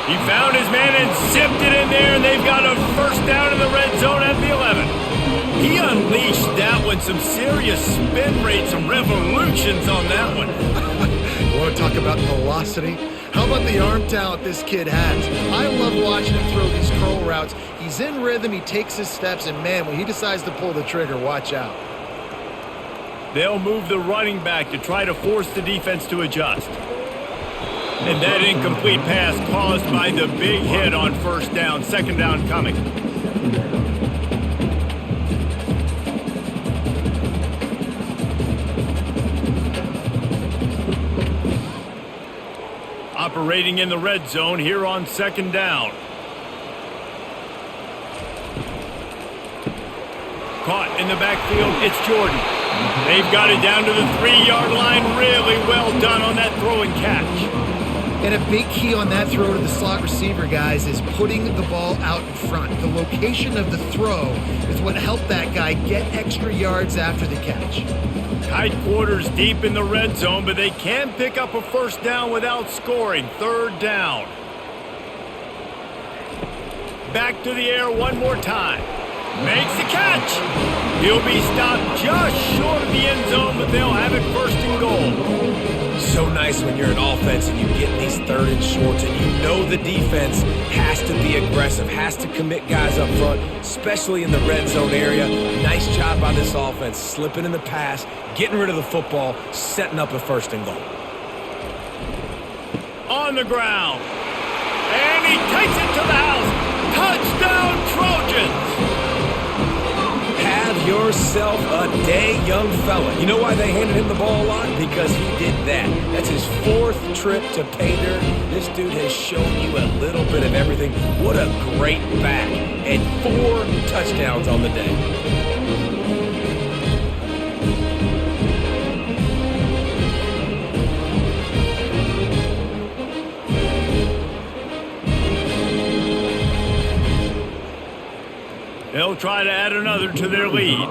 He found his man and zipped it in there, and they've got a first down in the red zone at the 11. He unleashed that one. Some serious spin rate, some revolutions on that one. You want to talk about velocity? How about the arm talent this kid has? I love watching him throw these curl routes. He's in rhythm, he takes his steps, and man, when he decides to pull the trigger, watch out. They'll move the running back to try to force the defense to adjust. And that incomplete pass caused by the big hit on first down. Second down coming. Operating in the red zone here on second down. Caught in the backfield, it's Jordan. They've got it down to the 3-yard line. Really well done on that throw and catch. And a big key on that throw to the slot receiver, guys, is putting the ball out in front. The location of the throw is what helped that guy get extra yards after the catch. Tight quarters deep in the red zone, but they can pick up a first down without scoring. Third down. Back to the air one more time. Makes the catch. He'll be stopped just short of the end zone, but they'll have it first and goal. So nice when you're an offense and you get these third and shorts and you know the defense has to be aggressive, has to commit guys up front, especially in the red zone area. Nice job by this offense, slipping in the pass, getting rid of the football, setting up a first and goal. On the ground. And he takes it to the house. Touchdown, Trojans! Have yourself a day, young fella. You know why they handed him the ball a lot? Because he did that. That's his 4th trip to pay dirt. This dude has shown you a little bit of everything. What a great back. And 4 touchdowns on the day. They'll try to add another to their lead.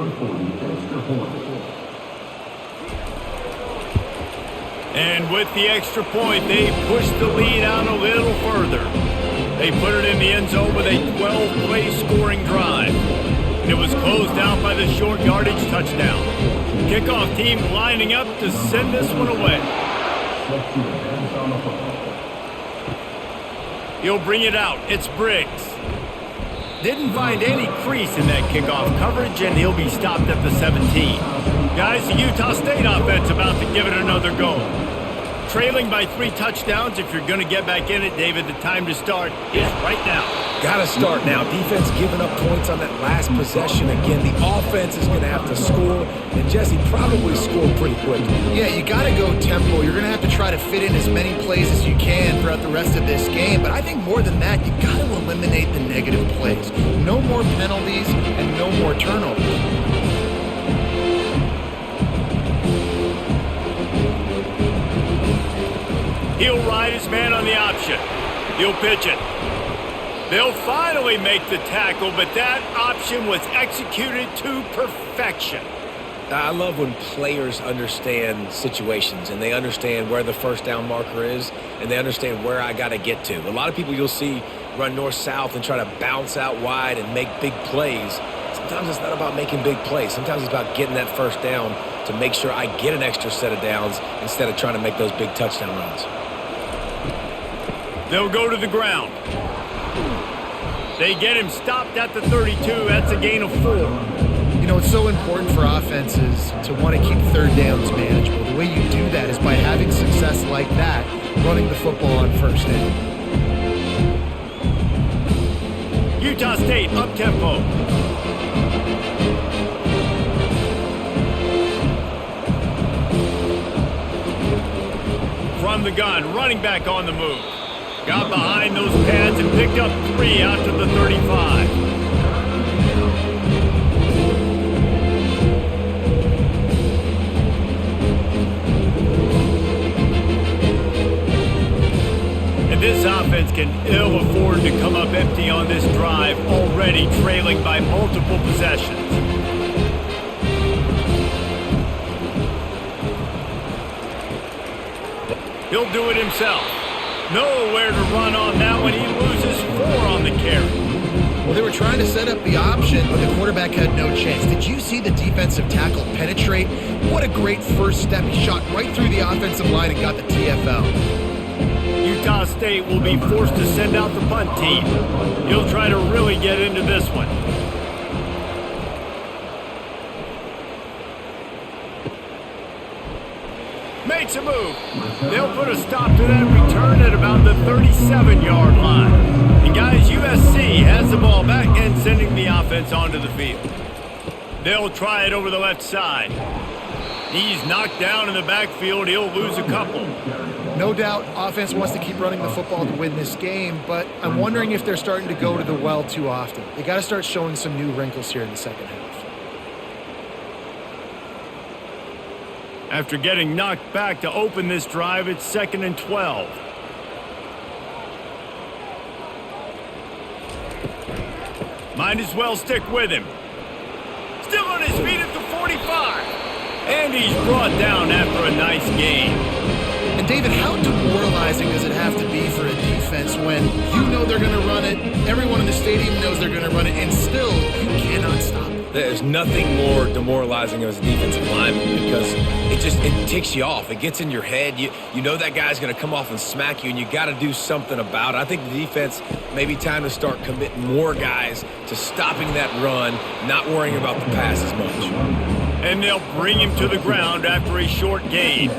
And with the extra point, they push the lead out a little further. They put it in the end zone with a 12-play scoring drive. And it was closed out by the short yardage touchdown. Kickoff team lining up to send this one away. He'll bring it out. It's Briggs. Didn't find any crease in that kickoff coverage, and he'll be stopped at the 17. Guys, the Utah State offense about to give it another go. trailing by 3 touchdowns. If you're going to get back in it, David, the time to start is right now. Got to start now. Defense giving up points on that last possession again. The offense is going to have to score, and Jesse probably scored pretty quickly. Yeah, you got to go tempo. You're going to have to try to fit in as many plays as you can throughout the rest of this game. But I think more than that, you got to eliminate the negative plays. No more penalties and no more turnovers. He'll ride his man on the option. He'll pitch it. They'll finally make the tackle, but that option was executed to perfection. I love when players understand situations and they understand where the first down marker is and they understand where I got to get to. A lot of people you'll see run north-south and try to bounce out wide and make big plays. Sometimes it's not about making big plays. Sometimes it's about getting that first down to make sure I get an extra set of downs instead of trying to make those big touchdown runs. They'll go to the ground. They get him stopped at the 32. That's a gain of 4. You know, it's so important for offenses to want to keep third downs manageable. The way you do that is by having success like that, running the football on first down. Utah State up-tempo. From the gun, running back on the move. Got behind those pads and picked up 3 out to the 35. And this offense can ill afford to come up empty on this drive, already trailing by multiple possessions. He'll do it himself. Nowhere to run on that one. He loses 4 on the carry. Well, they were trying to set up the option, but the quarterback had no chance. Did you see the defensive tackle penetrate? What a great first step. He shot right through the offensive line and got the TFL. Utah State will be forced to send out the punt team. He'll try to really get into this one. Makes a move. They'll put a stop to that return at about the 37-yard line. And guys, USC has the ball back and sending the offense onto the field. They'll try it over the left side. He's knocked down in the backfield. He'll lose a couple. No doubt, offense wants to keep running the football to win this game, but I'm wondering if they're starting to go to the well too often. They got to start showing some new wrinkles here in the second half. After getting knocked back to open this drive, it's 2nd and 12. Might as well stick with him. Still on his feet at the 45. And he's brought down after a nice gain. And David, how demoralizing does it have to be for a defense when you know they're going to run it, everyone in the stadium knows they're going to run it, and still you cannot stop it? There's nothing more demoralizing as a defensive lineman because it ticks you off. It gets in your head. You know that guy's going to come off and smack you, and you got to do something about it. I think the defense may be time to start committing more guys to stopping that run, not worrying about the pass as much. And they'll bring him to the ground after a short gain.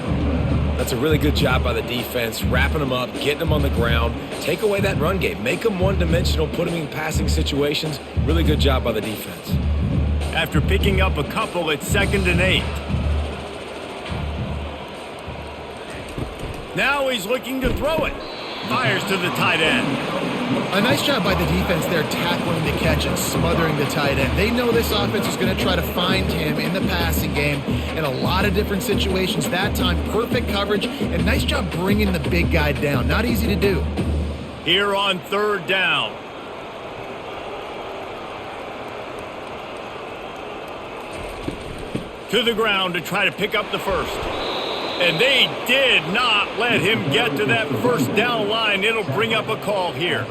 That's a really good job by the defense, wrapping them up, getting them on the ground. Take away that run game. Make them one-dimensional, put them in passing situations. Really good job by the defense. After picking up a couple, it's 2nd and 8. Now he's looking to throw it. Fires to the tight end. A nice job by the defense there tackling the catch and smothering the tight end. They know this offense is going to try to find him in the passing game in a lot of different situations. That time, perfect coverage, and nice job bringing the big guy down. Not easy to do. Here on 3rd down. To the ground to try to pick up the first. And they did not let him get to that first down line. It'll bring up a call here.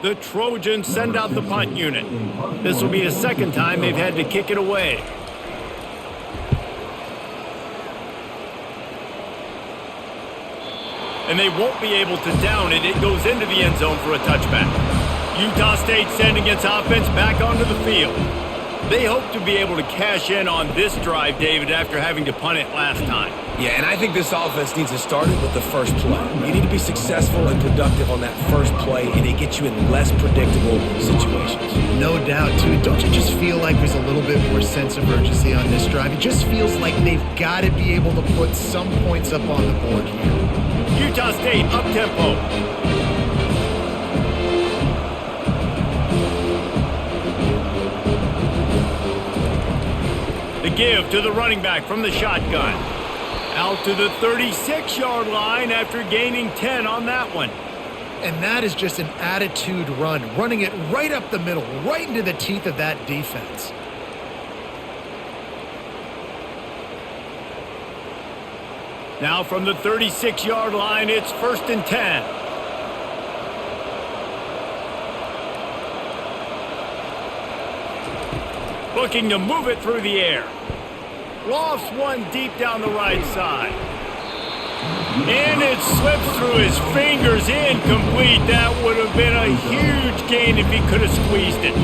The Trojans send out the punt unit. This will be the 2nd time they've had to kick it away. And they won't be able to down it. It goes into the end zone for a touchback. Utah State sending its offense back onto the field. They hope to be able to cash in on this drive, David, after having to punt it last time. Yeah, and I think this offense needs to start it with the first play. You need to be successful and productive on that first play, and it gets you in less predictable situations. No doubt, too. Don't you just feel like there's a little bit more sense of urgency on this drive? It just feels like they've got to be able to put some points up on the board here. Utah State up-tempo. The give to the running back from the shotgun. Out to the 36-yard line after gaining 10 on that one. And that is just an attitude run, running it right up the middle, right into the teeth of that defense. Now from the 36-yard line, it's 1st and 10. Looking to move it through the air. Lofts one deep down the right side. And it slips through his fingers, incomplete. That would have been a huge gain if he could have squeezed it.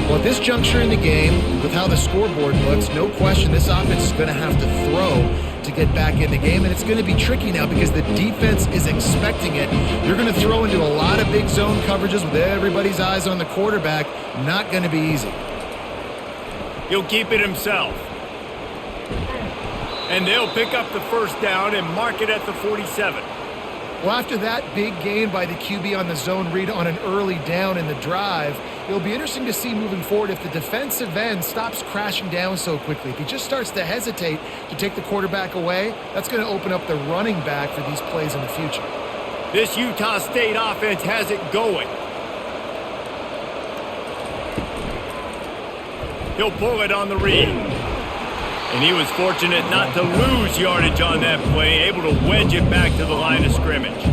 Well, at this juncture in the game, with how the scoreboard looks, no question this offense is going to have to throw to get back in the game, and it's going to be tricky now because the defense is expecting it. You're going to throw into a lot of big zone coverages with everybody's eyes on the quarterback. Not going to be easy. He'll keep it himself. And they'll pick up the first down and mark it at the 47. Well, after that big gain by the QB on the zone read on an early down in the drive, it'll be interesting to see moving forward if the defensive end stops crashing down so quickly. If he just starts to hesitate to take the quarterback away, that's going to open up the running back for these plays in the future. This Utah State offense has it going. He'll pull it on the read. And he was fortunate not to lose yardage on that play, able to wedge it back to the line of scrimmage.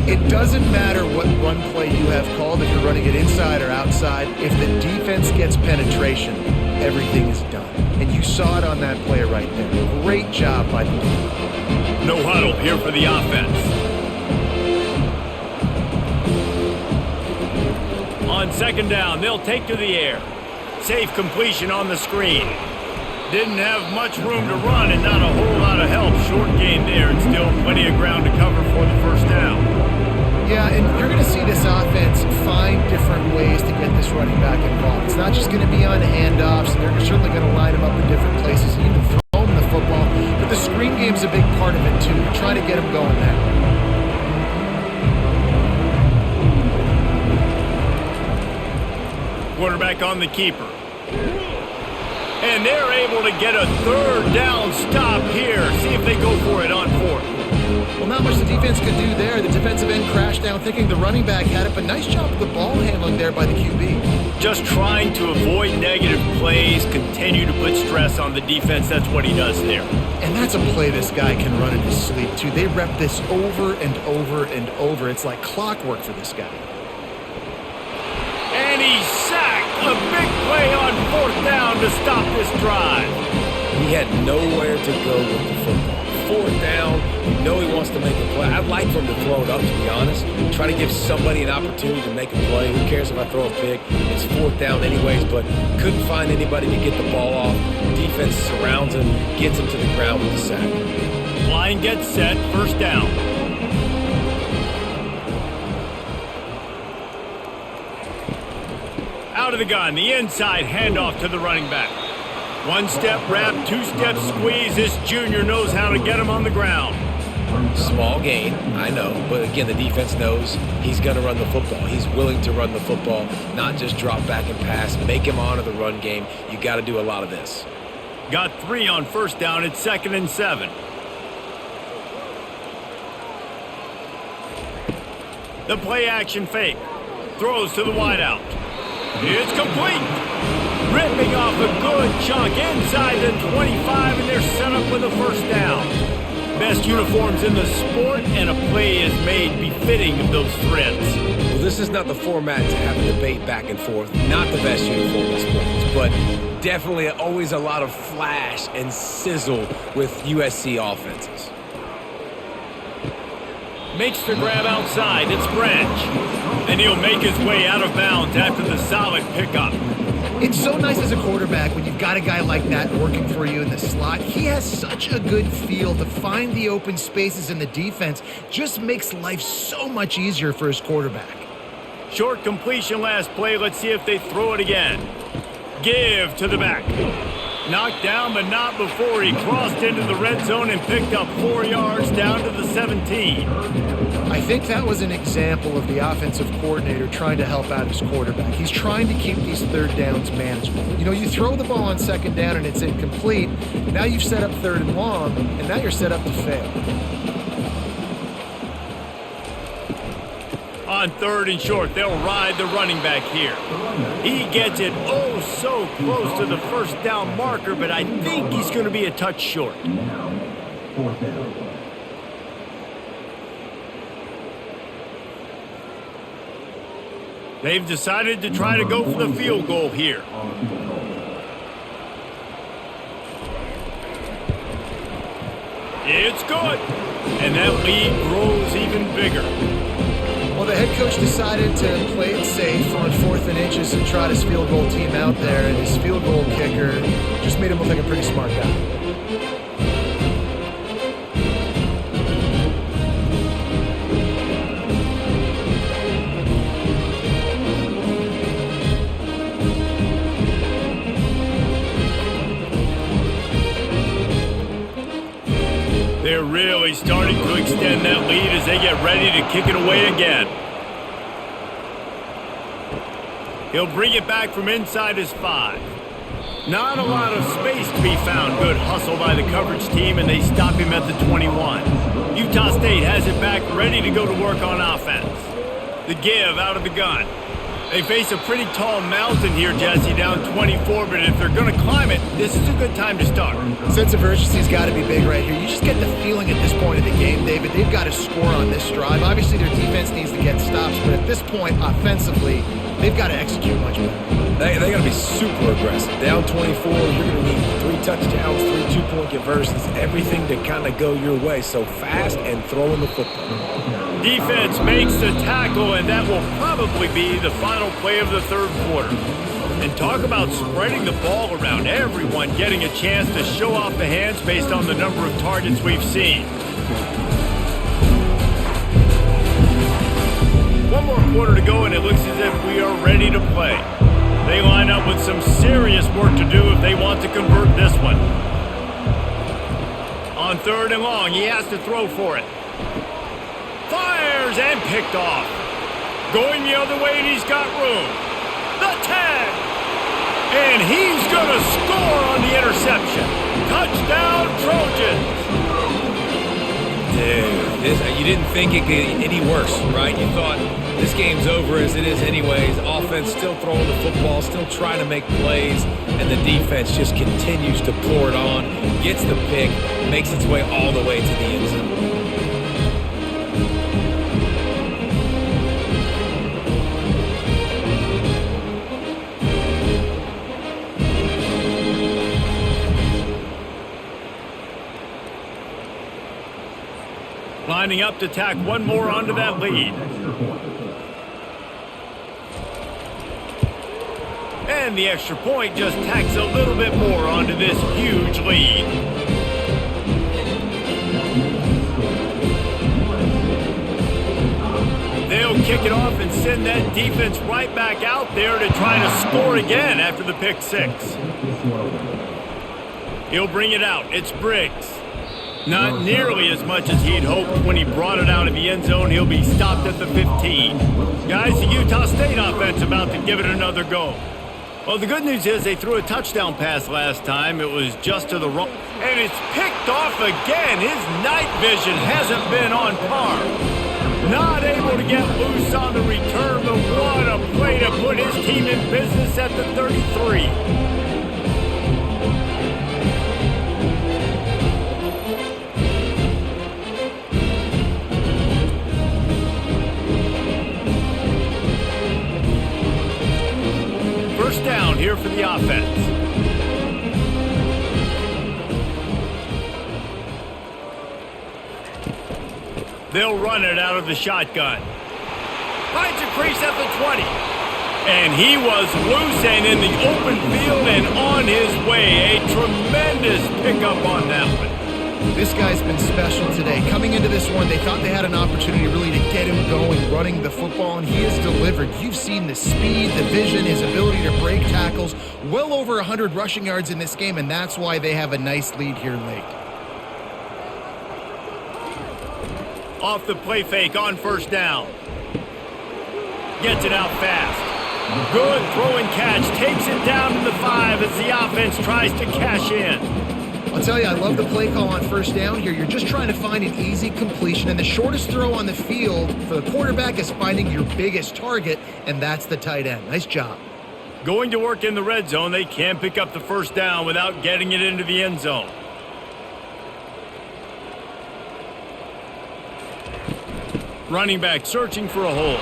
It doesn't matter what run play you have called, if you're running it inside or outside. If the defense gets penetration, everything is done. And you saw it on that play right there. Great job by the team. No huddle here for the offense. On 2nd down, they'll take to the air. Safe completion on the screen. Didn't have much room to run and not a whole lot of help. Short gain there and still plenty of ground to cover for the first down. Yeah, and you're going to see this offense find different ways to get this running back involved. It's not just going to be on handoffs. They're certainly going to line him up in different places and even throw him the football. But the screen game's a big part of it, too. They're trying to get him going there. Quarterback on the keeper. And they're able to get a 3rd down stop here. See if they go for it on 4th. Well, not much the defense could do there. The defensive end crashed down thinking the running back had it, but nice job with the ball handling there by the QB. Just trying to avoid negative plays, continue to put stress on the defense. That's what he does there. And that's a play this guy can run in his sleep, too. They rep this over and over and over. It's like clockwork for this guy. And he's sacked. A big play on 4th down to stop this drive. He had nowhere to go with the football. 4th down, you know he wants to make a play. I'd like for him to throw it up, to be honest. Try to give somebody an opportunity to make a play. Who cares if I throw a pick? It's 4th down anyways, but couldn't find anybody to get the ball off. Defense surrounds him, gets him to the ground with the sack. Line gets set, 1st down. Out of the gun, the inside handoff to the running back. 1-step wrap, 2-step squeeze. This junior knows how to get him on the ground. Small gain, I know, but again, the defense knows he's going to run the football. He's willing to run the football, not just drop back and pass, make him honor the run game. You got to do a lot of this. Got 3 on 1st down. It's 2nd and 7. The play action fake. Throws to the wideout. It's complete. Ripping off a good chunk inside the 25, and they're set up with a 1st down. Best uniforms in the sport, and a play is made befitting of those threads. Well, this is not the format to have a debate back and forth. Not the best uniform in sports, but definitely always a lot of flash and sizzle with USC offenses. Makes the grab outside. It's Branch. And he'll make his way out of bounds after the solid pickup. It's so nice as a quarterback when you've got a guy like that working for you in the slot. He has such a good feel to find the open spaces in the defense. Just makes life so much easier for his quarterback. Short completion last play. Let's see if they throw it again. Give to the back. Knocked down, but not before he crossed into the red zone and picked up 4 yards down to the 17. I think that was an example of the offensive coordinator trying to help out his quarterback. He's trying to keep these third downs manageable. You know, you throw the ball on second down and it's incomplete. Now you've set up third and long, and now you're set up to fail. On third and short, they'll ride the running back here. He gets it oh so close to the first down marker, but I think he's going to be a touch short. Fourth down. They've decided to try to go for the field goal here. It's good. And that lead grows even bigger. Well, the head coach decided to play it safe on 4th and inches and trot his field goal team out there, and his field goal kicker just made him look like a pretty smart guy. They're really starting to extend that lead as they get ready to kick it away again. He'll bring it back from inside his 5. Not a lot of space to be found. Good hustle by the coverage team, and they stop him at the 21. Utah State has it back, ready to go to work on offense. The give out of the gun. They face a pretty tall mountain here, Jesse, down 24, but if they're going to climb it, this is a good time to start. Sense of urgency's got to be big right here. You just get the feeling at this point of the game, David, they've got to score on this drive. Obviously, their defense needs to get stops, but at this point, offensively, they've got to execute much better. They got to be super aggressive. Down 24, you're going to need 3 touchdowns, 3 2-point conversions, everything to kind of go your way. So fast and throwing the football. Defense makes the tackle, and that will probably be the final play of the third quarter. And talk about spreading the ball around, everyone getting a chance to show off the hands based on the number of targets we've seen. One more quarter to go, and it looks as if we are ready to play. They line up with some serious work to do if they want to convert this one. On third and long, he has to throw for it. Fires and picked off. Going the other way, and he's got room. The tag. And he's going to score on the interception. Touchdown, Trojans. Dude, you didn't think it could get any worse, right? You thought this game's over as it is anyways. Offense still throwing the football, still trying to make plays, and the defense just continues to pour it on, gets the pick, makes its way all the way to the end zone. Lining up to tack one more onto that lead. And the extra point just tacks a little bit more onto this huge lead. They'll kick it off and send that defense right back out there to try to score again after the pick 6. He'll bring it out. It's Briggs. Not nearly as much as he'd hoped when he brought it out of the end zone. He'll be stopped at the 15. Guys, the Utah State offense about to give it another go. Well, the good news is they threw a touchdown pass last time. It was just to the wrong. And it's picked off again. His night vision hasn't been on par. Not able to get loose on the return, but what a play to put his team in business at the 33. First down here for the offense. They'll run it out of the shotgun. Finds a crease at the 20. And he was loose and in the open field and on his way. A tremendous pickup on that one. This guy's been special today. Coming into this one, they thought they had an opportunity really to get him going, running the football, and he has delivered. You've seen the speed, the vision, his ability to break tackles. Well over 100 rushing yards in this game, and that's why they have a nice lead here late. Off the play fake on first down. Gets it out fast. Good throw and catch. Takes it down to the 5 as the offense tries to cash in. I'll tell you, I love the play call on first down here. You're just trying to find an easy completion, and the shortest throw on the field for the quarterback is finding your biggest target, and that's the tight end. Nice job. Going to work in the red zone, they can't pick up the first down without getting it into the end zone. Running back searching for a hole.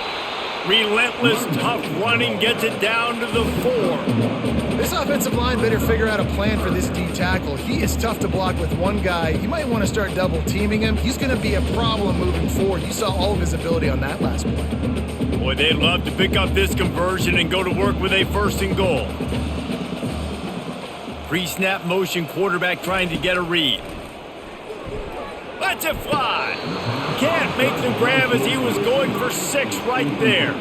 Relentless, tough running, gets it down to the 4. This offensive line better figure out a plan for this D tackle. He is tough to block with one guy. You might want to start double teaming him. He's going to be a problem moving forward. You saw all of his ability on that last play. Boy, they'd love to pick up this conversion and go to work with a 1st and goal. Pre-snap motion, quarterback trying to get a read. Lets it fly. Can't make the grab as he was going for 6 right there.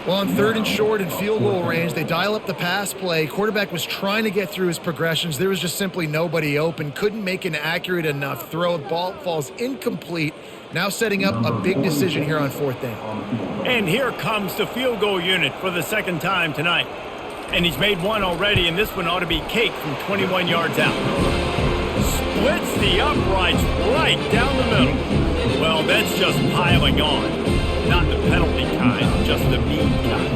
Well, on 3rd and short and field goal range, they dial up the pass play. Quarterback was trying to get through his progressions. There was just simply nobody open. Couldn't make an accurate enough throw. Ball falls incomplete. Now setting up a big decision here on 4th down. And here comes the field goal unit for the 2nd time tonight. And he's made one already, and this one ought to be cake from 21 yards out. Splits the uprights right down the middle. Well, that's just piling on. Not the penalty kind, just the mean kind.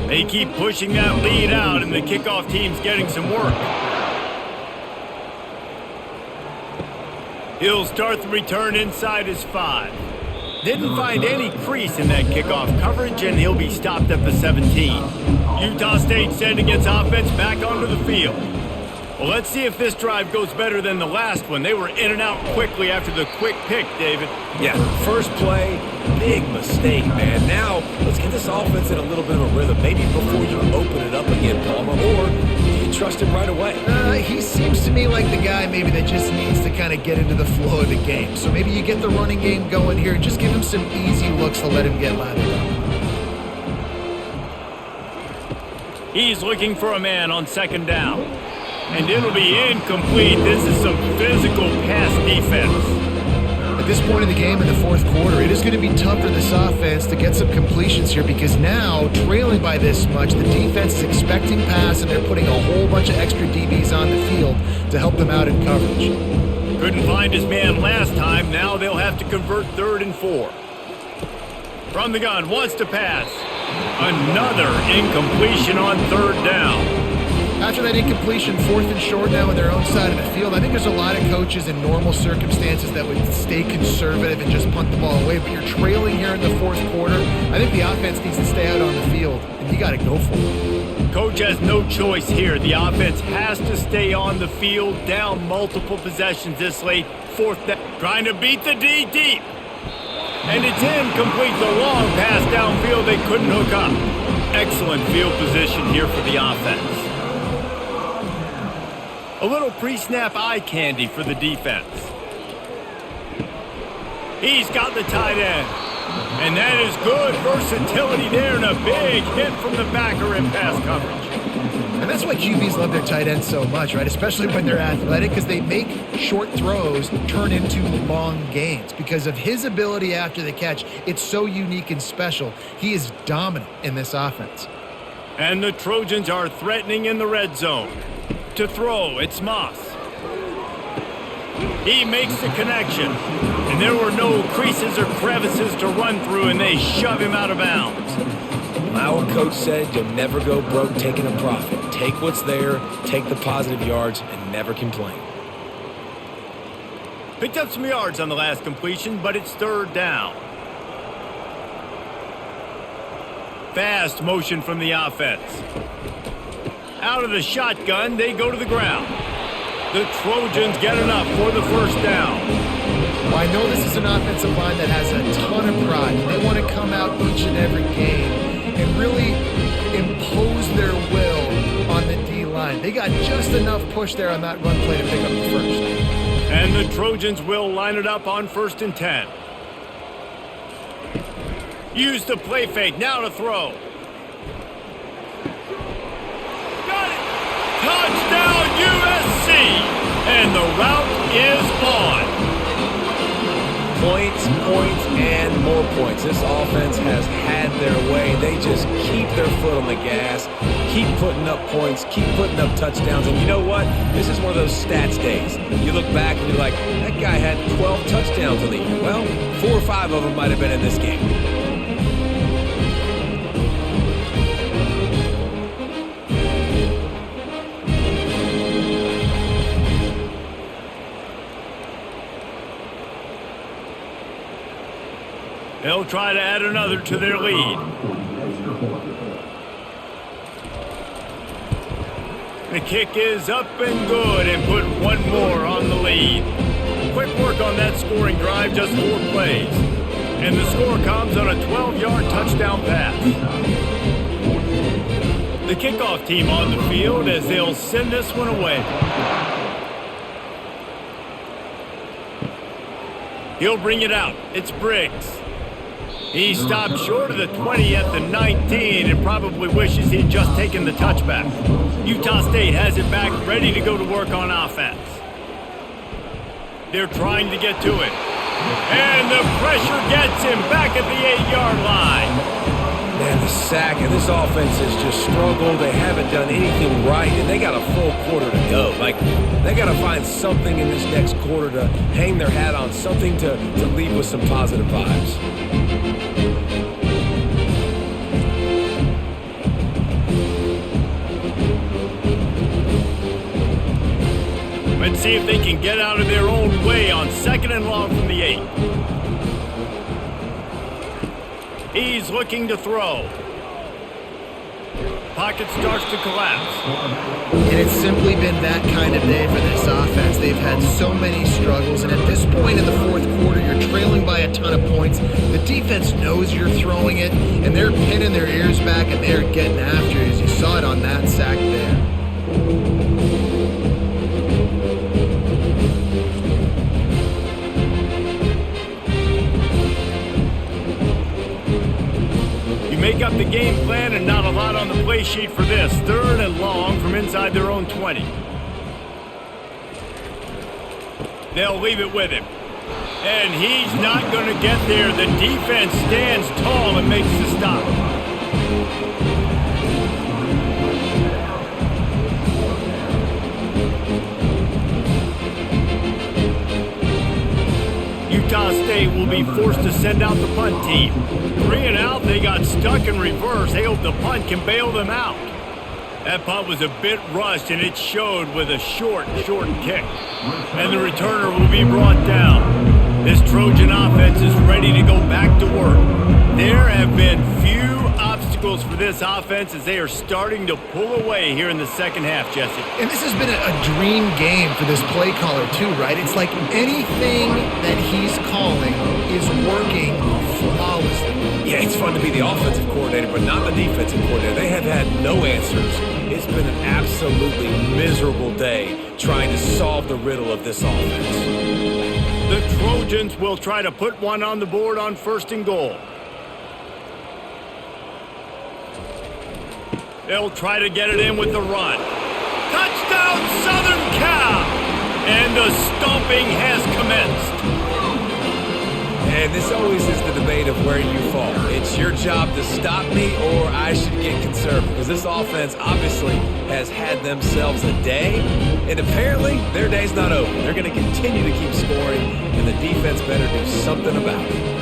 They keep pushing that lead out, and the kickoff team's getting some work. He'll start the return inside his 5. Didn't find any crease in that kickoff coverage, and he'll be stopped at the 17. Utah State sending its offense back onto the field. Well, let's see if this drive goes better than the last one. They were in and out quickly after the quick pick, David. Yeah, first play, big mistake, man. Now, let's get this offense in a little bit of a rhythm. Maybe before you open it up again, Palmer, or do you trust him right away? He seems to me like the guy maybe that just needs to kind of get into the flow of the game. So maybe you get the running game going here and just give him some easy looks to let him get lathered up. He's looking for a man on 2nd down. And it'll be incomplete. This is some physical pass defense. At this point in the game in the 4th quarter, it is going to be tough for this offense to get some completions here because now, trailing by this much, the defense is expecting pass and they're putting a whole bunch of extra DBs on the field to help them out in coverage. Couldn't find his man last time. Now they'll have to convert 3rd and 4. From the gun, wants to pass. Another incompletion on 3rd down. After that incompletion, 4th and short now on their own side of the field, I think there's a lot of coaches in normal circumstances that would stay conservative and just punt the ball away, but you're trailing here in the 4th quarter. I think the offense needs to stay out on the field, and you got to go for it. Coach has no choice here. The offense has to stay on the field, down multiple possessions this late. 4th down, trying to beat the D deep. And it's incomplete. The long pass downfield, they couldn't hook up. Excellent field position here for the offense. A little pre-snap eye candy for the defense. He's got the tight end. And that is good versatility there and a big hit from the backer in pass coverage. And that's why QBs love their tight ends so much, right? Especially when they're athletic, because they make short throws turn into long gains. Because of his ability after the catch, it's so unique and special. He is dominant in this offense. And the Trojans are threatening in the red zone. To throw, it's Moss. He makes the connection. And there were no creases or crevices to run through, and they shove him out of bounds. Our coach said you'll never go broke taking a profit. Take what's there, take the positive yards, and never complain. Picked up some yards on the last completion, but it's third down. Fast motion from the offense. Out of the shotgun, they go to the ground. The Trojans get enough for the first down. Well, I know this is an offensive line that has a ton of pride. They want to come out each and every game and really impose their will on the D-line. They got just enough push there on that run play to pick up the first. And the Trojans will line it up on 1st and 10. Use the play fake, now to throw. Got it! Touchdown USC! And the route is on. Points, and more points. This offense has had their way. They just keep their foot on the gas, keep putting up points, keep putting up touchdowns. And you know what? This is one of those stats days. You look back and you're like, that guy had 12 touchdowns in the year. Well, 4 or 5 of them might have been in this game. They'll try to add another to their lead. The kick is up and good and put one more on the lead. Quick work on that scoring drive, just 4 plays. And the score comes on a 12-yard touchdown pass. The kickoff team on the field as they'll send this one away. He'll bring it out. It's Briggs. He stopped short of the 20 at the 19 and probably wishes he'd just taken the touchback. Utah State has it back, ready to go to work on offense. They're trying to get to it. And the pressure gets him back at the 8-yard line. Man, the sack and this offense has just struggled. They haven't done anything right, and they got a full quarter to go. Like, they got to find something in this next quarter to hang their hat on, something to leave with some positive vibes. Let's see if they can get out of their own way on 2nd and long from the 8. He's looking to throw. Pocket starts to collapse. And it's simply been that kind of day for this offense. They've had so many struggles, and at this point in the 4th quarter, you're trailing by a ton of points. The defense knows you're throwing it, and they're pinning their ears back, and they're getting after you, as you saw it on that sack there. Make up the game plan and not a lot on the play sheet for this. 3rd and long from inside their own 20. They'll leave it with him. And he's not going to get there. The defense stands tall and makes the stop. Utah State will be forced to send out the punt team. 3 and out, they got stuck in reverse. They hope the punt can bail them out. That punt was a bit rushed, and it showed with a short kick. And the returner will be brought down. This Trojan offense is ready to go back to work. There have been few obstacles for this offense as they are starting to pull away here in the 2nd half, Jesse. And this has been a dream game for this play caller too, right? It's like anything that he's calling is working flawlessly. Yeah, it's fun to be the offensive coordinator, but not the defensive coordinator. They have had no answers. It's been an absolutely miserable day trying to solve the riddle of this offense. The Trojans will try to put one on the board on 1st and goal. They'll try to get it in with the run. Touchdown, Southern Cal! And the stomping has commenced. And this always is the debate of where you fall. It's your job to stop me or I should get conservative. Because this offense obviously has had themselves a day. And apparently their day's not over. They're going to continue to keep scoring. And the defense better do something about it.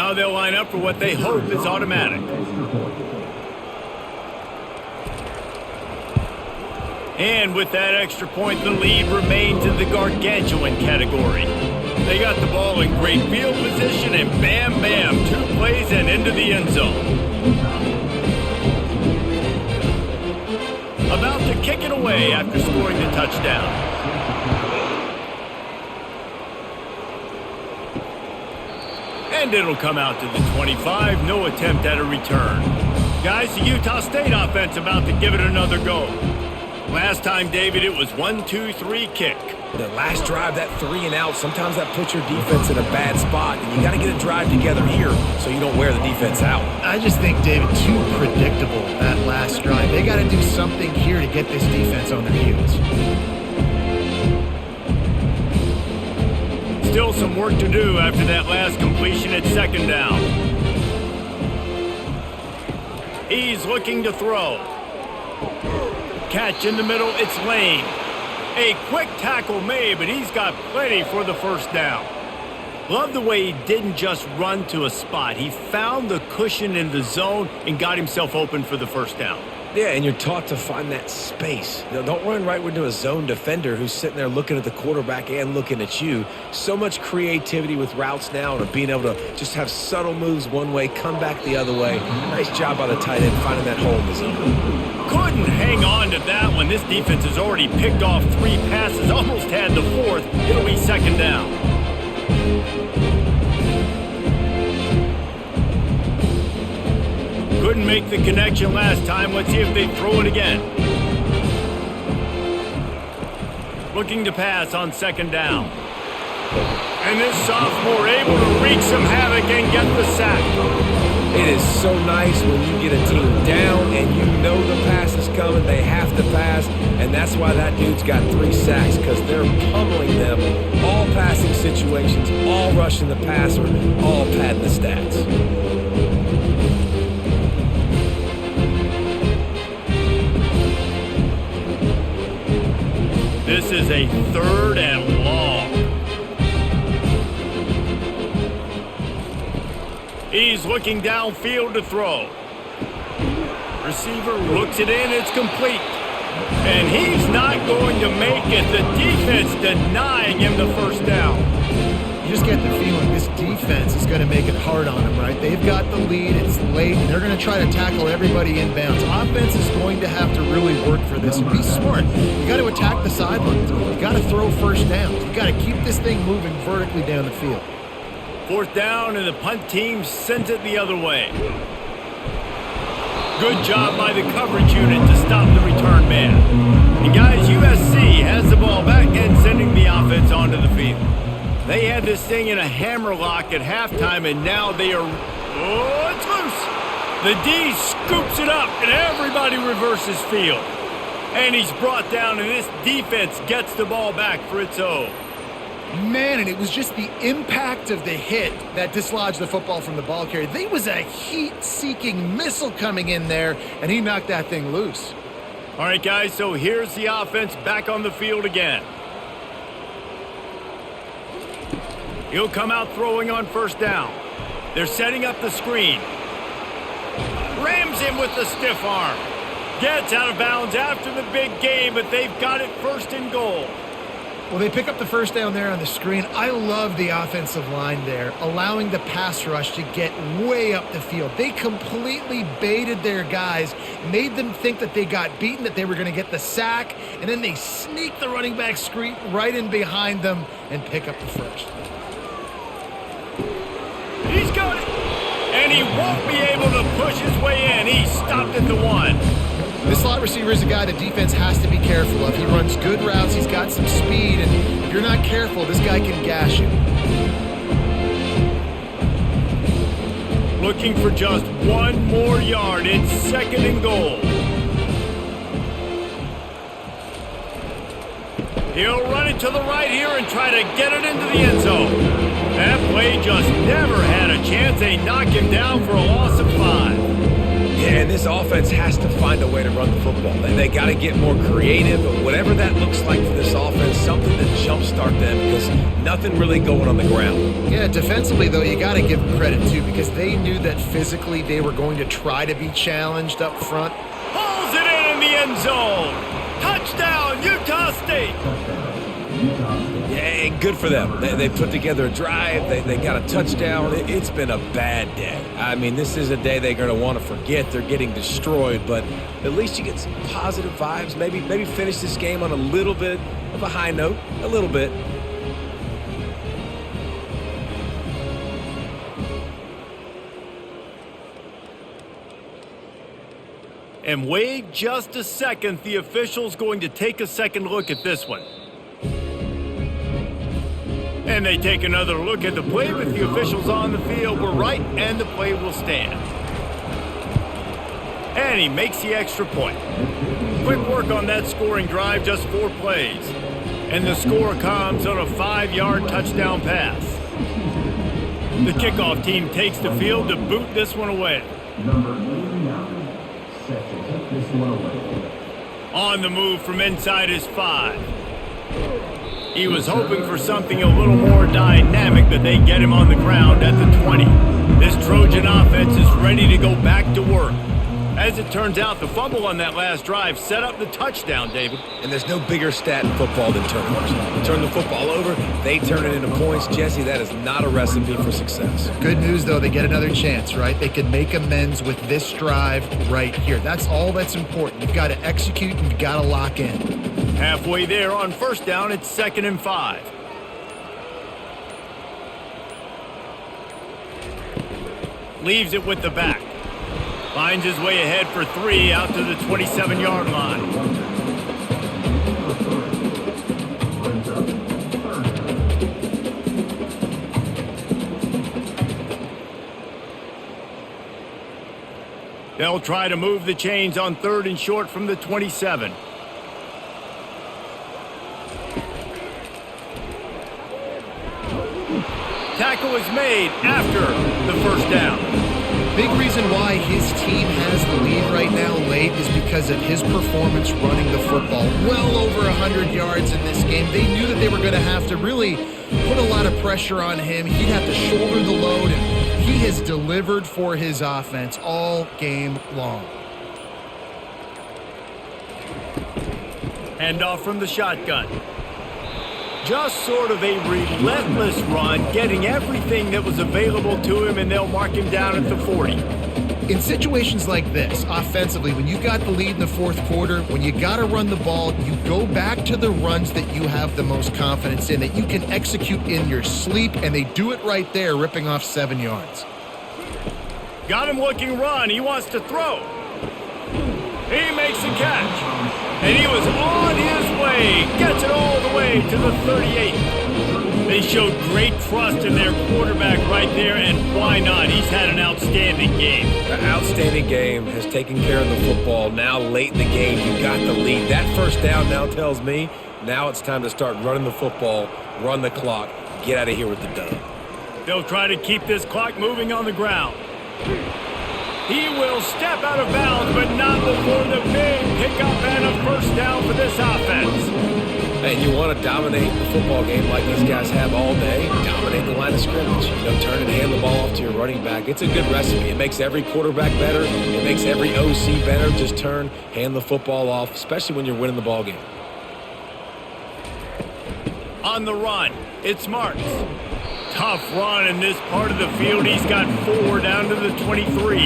Now they'll line up for what they hope is automatic. And with that extra point, the lead remains in the gargantuan category. They got the ball in great field position, and bam, bam, 2 plays and into the end zone. About to kick it away after scoring the touchdown. And it'll come out to the 25, no attempt at a return. Guys, the Utah State offense about to give it another go. Last time, David, it was 1-2-3 kick. The last drive, that 3 and out, sometimes that puts your defense in a bad spot, and you got to get a drive together here so you don't wear the defense out. I just think, David, too predictable, that last drive. They got to do something here to get this defense on their heels. Still some work to do after that last completion at second down. He's looking to throw. Catch in the middle, it's Lane. A quick tackle made, but he's got plenty for the first down. Love the way he didn't just run to a spot. He found the cushion in the zone and got himself open for the first down. Yeah, and you're taught to find that space. Now, don't run right into a zone defender who's sitting there looking at the quarterback and looking at you. So much creativity with routes now and being able to just have subtle moves one way, come back the other way. Nice job by the tight end finding that hole in the zone. Couldn't hang on to that one. This defense has already picked off 3 passes, almost had the 4th. It'll be second down. Couldn't make the connection last time. Let's see if they throw it again. Looking to pass on second down. And this sophomore able to wreak some havoc and get the sack. It is so nice when you get a team down and you know the pass is coming, they have to pass, and that's why that dude's got 3 sacks, because they're pummeling them, all passing situations, all rushing the passer, all padding the stats. This is a 3rd and long. He's looking downfield to throw. Receiver looks it in, it's complete. And he's not going to make it. The defense denying him the first down. You just get the feeling this defense is going to make it hard on them, right? They've got the lead, it's late, and they're going to try to tackle everybody inbounds. Offense is going to have to really work for this and be smart. You got to attack the sidelines. You got to throw first downs. You got to keep this thing moving vertically down the field. 4th down, and the punt team sends it the other way. Good job by the coverage unit to stop the return man. And guys, USC has the ball back and sending the offense onto the field. They had this thing in a hammer lock at halftime, and now they are... Oh, it's loose! The D scoops it up, and everybody reverses field. And he's brought down, and this defense gets the ball back for its own. Man, and it was just the impact of the hit that dislodged the football from the ball carrier. There was a heat-seeking missile coming in there, and he knocked that thing loose. All right, guys, so here's the offense back on the field again. He'll come out throwing on first down. They're setting up the screen. Rams him with the stiff arm. Gets out of bounds after the big game, but they've got it 1st and goal. Well, they pick up the first down there on the screen. I love the offensive line there, allowing the pass rush to get way up the field. They completely baited their guys, made them think that they got beaten, that they were going to get the sack, and then they sneak the running back screen right in behind them and pick up the first. He's got it, and he won't be able to push his way in. He stopped at the 1. This slot receiver is a guy the defense has to be careful of. He runs good routes, he's got some speed, and if you're not careful, this guy can gash you. Looking for just 1 more yard. It's 2nd and goal. He'll run it to the right here and try to get it into the end zone. That play just never had a chance. They knock him down for a loss of 5. Yeah, and this offense has to find a way to run the football. They got to get more creative, but whatever that looks like for this offense, something that jumps start them because nothing really going on the ground. Yeah, defensively, though, you got to give them credit, too, because they knew that physically they were going to try to be challenged up front. Pulls it in the end zone. Touchdown, Utah State. Yeah, and good for them. They put together a drive. They got a touchdown. It's been a bad day. I mean, this is a day they're going to want to forget. They're getting destroyed, but at least you get some positive vibes. Maybe finish this game on a little bit of a high note. A little bit. And wait just a second. The official's going to take a second look at this one. And they take another look at the play with the officials on the field. We're right, and the play will stand. And he makes the extra point. Quick work on that scoring drive, just 4 plays. And the score comes on a 5-yard touchdown pass. The kickoff team takes the field to boot this one away. Number 89, set to take this one away. On the move from inside his 5. He was hoping for something a little more dynamic, but they get him on the ground at the 20. This Trojan offense is ready to go back to work. As it turns out, the fumble on that last drive set up the touchdown, David. And there's no bigger stat in football than turnovers. You turn the football over, they turn it into points. Jesse, that is not a recipe for success. Good news, though, they get another chance, right? They can make amends with this drive right here. That's all that's important. You've got to execute and you've got to lock in. Halfway there on first down, it's 2nd and 5. Leaves it with the back. Finds his way ahead for 3 out to the 27-yard line. They'll try to move the chains on 3rd and short from the 27. Tackle is made after the first down. Big reason why his team has the lead right now late is because of his performance running the football. Well over 100 yards in this game. They knew that they were going to have to really put a lot of pressure on him. He'd have to shoulder the load, and he has delivered for his offense all game long. Handoff from the shotgun. Just sort of a relentless run, getting everything that was available to him, and they'll mark him down at the 40. In situations like this, offensively, when you've got the lead in the 4th quarter, when you got to run the ball, you go back to the runs that you have the most confidence in, that you can execute in your sleep, and they do it right there, ripping off 7 yards. Got him looking run. He wants to throw. He makes a catch. And he was on his way. Gets it all the way to the 38. They showed great trust in their quarterback right there, and why not? He's had an outstanding game. An outstanding game, has taken care of the football. Now late in the game, you got the lead. That first down now tells me now it's time to start running the football, run the clock, get out of here with the dub. They'll try to keep this clock moving on the ground. He will step out of bounds, but not before the big pickup and a first down for this offense. And you want to dominate the football game like these guys have all day. Dominate the line of scrimmage. Turn and hand the ball off to your running back. It's a good recipe. It makes every quarterback better. It makes every OC better. Just turn, hand the football off, especially when you're winning the ball game. On the run, it's Marks. Tough run in this part of the field. He's got 4 down to the 23.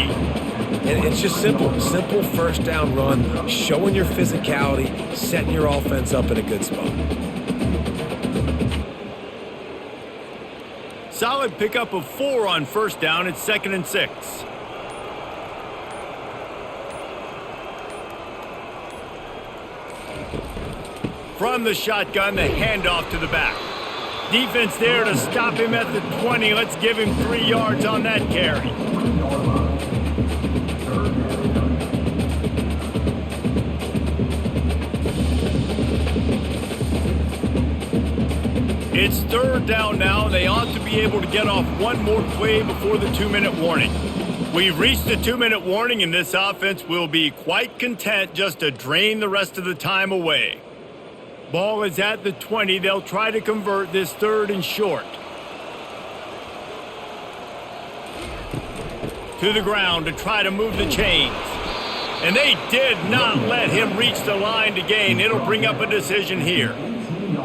And it's just simple first down run, showing your physicality, setting your offense up in a good spot. Solid pickup of 4 on first down. It's 2nd and 6. From the shotgun, the handoff to the back. Defense there to stop him at the 20. Let's give him 3 yards on that carry. It's 3rd down now. They ought to be able to get off one more play before the 2-minute warning. We've reached the 2-minute warning, and this offense will be quite content just to drain the rest of the time away. Ball is at the 20. They'll try to convert this 3rd and short. To the ground to try to move the chains. And they did not let him reach the line to gain. It'll bring up a decision here.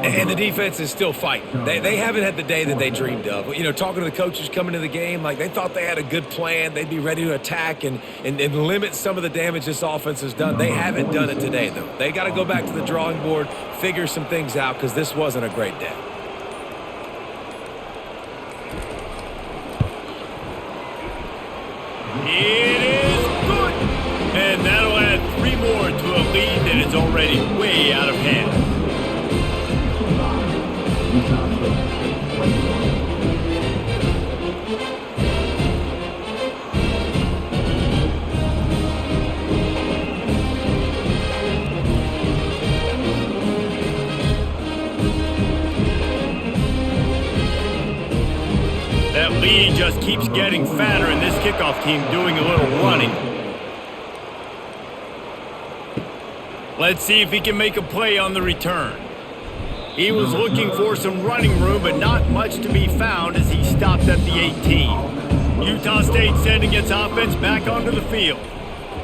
And the defense is still fighting. They haven't had the day that they dreamed of. You know, talking to the coaches coming to the game, like they thought they had a good plan. They'd be ready to attack and limit some of the damage this offense has done. They haven't done it today, though. They got to go back to the drawing board, figure some things out, because this wasn't a great day. It is good. And that'll add 3 more to a lead that is already way out of hand. That lead just keeps getting fatter, and this kickoff team doing a little running. Let's see if he can make a play on the return. He was looking for some running room, but not much to be found as he stopped at the 18. Utah State sending its offense back onto the field.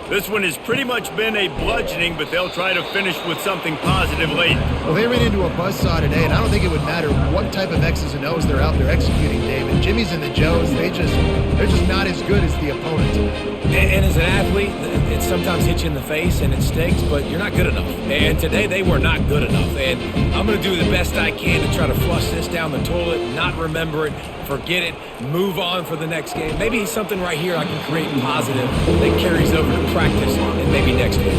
This one has pretty much been a bludgeoning, but they'll try to finish with something positive late. Well, they ran into a buzzsaw today, and I don't think it would matter what type of X's and O's they're out there executing, David. Jimmy's and the Joes, they're just not as good as the opponent. And as an athlete, it sometimes hits you in the face and it stinks, but you're not good enough. And today they were not good enough. And I'm going to do the best I can to try to flush this down the toilet, not remember it, forget it, move on for the next game. Maybe something right here I can create positive that carries over to practice and maybe next week.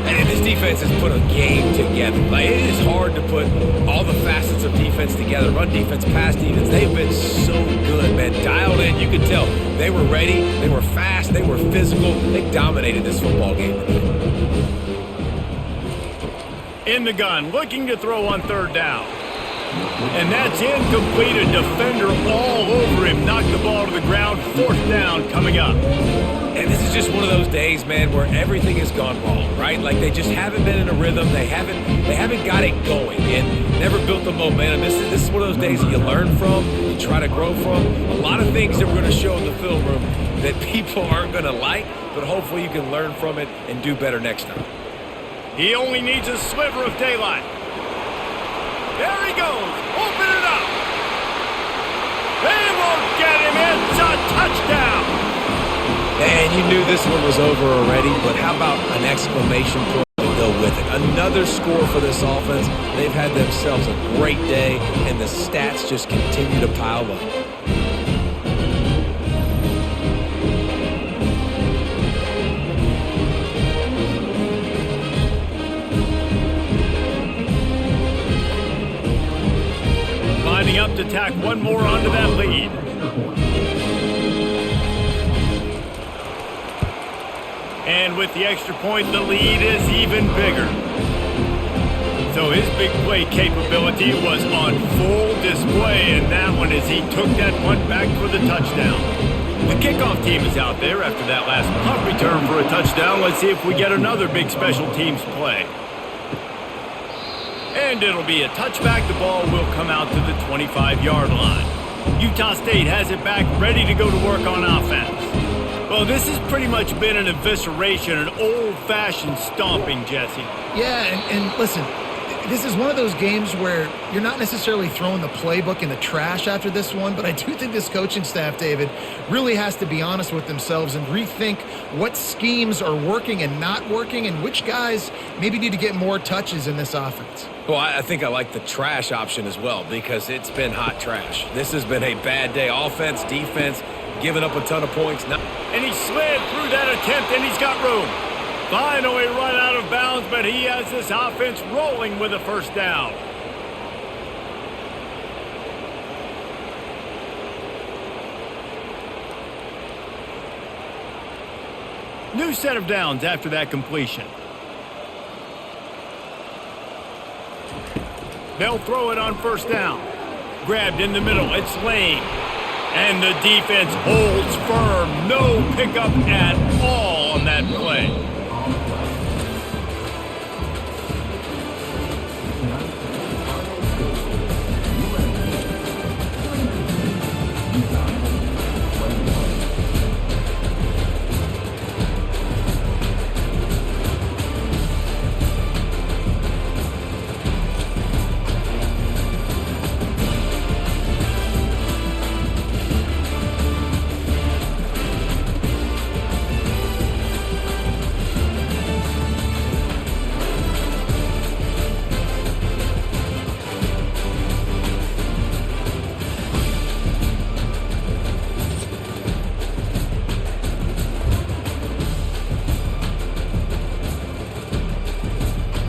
And this defense has put a game together. Like, it is hard to put all the facets of defense together. Run defense, pass defense. They've been so good, man. Dialed in. You could tell they were ready. They were fast. They were physical. They dominated this football game. In the gun, looking to throw on 3rd down. And that's incomplete. A defender all over him. Knocked the ball to the ground. 4th down coming up. And this is just one of those days, man, where everything has gone wrong, right? Like they just haven't been in a rhythm. They haven't got it going and never built the momentum. This is one of those days that you learn from, you try to grow from. A lot of things that we're going to show in the film room that people aren't going to like, but hopefully you can learn from it and do better next time. He only needs a sliver of daylight. There he goes. Open it up. They won't get him. It's a touchdown. And you knew this one was over already, but how about an exclamation point to go with it? Another score for this offense. They've had themselves a great day, and the stats just continue to pile up. Lining up to tack one more onto that lead. And with the extra point, the lead is even bigger. So his big play capability was on full display in that one as he took that punt back for the touchdown. The kickoff team is out there after that last punt return for a touchdown. Let's see if we get another big special teams play. And it'll be a touchback. The ball will come out to the 25-yard line. Utah State has it back, ready to go to work on offense. Well, this has pretty much been an evisceration, an old-fashioned stomping, Jesse. Yeah, and listen, this is one of those games where you're not necessarily throwing the playbook in the trash after this one, but I do think this coaching staff, David, really has to be honest with themselves and rethink what schemes are working and not working and which guys maybe need to get more touches in this offense. Well, I think I like the trash option as well because it's been hot trash. This has been a bad day. Offense, defense, giving up a ton of points. And he slid through that attempt, and he's got room. Finally run out of bounds, but he has this offense rolling with a 1st down. New set of downs after that completion. They'll throw it on 1st down. Grabbed in the middle. It's Lane. And the defense holds firm. No pickup at all.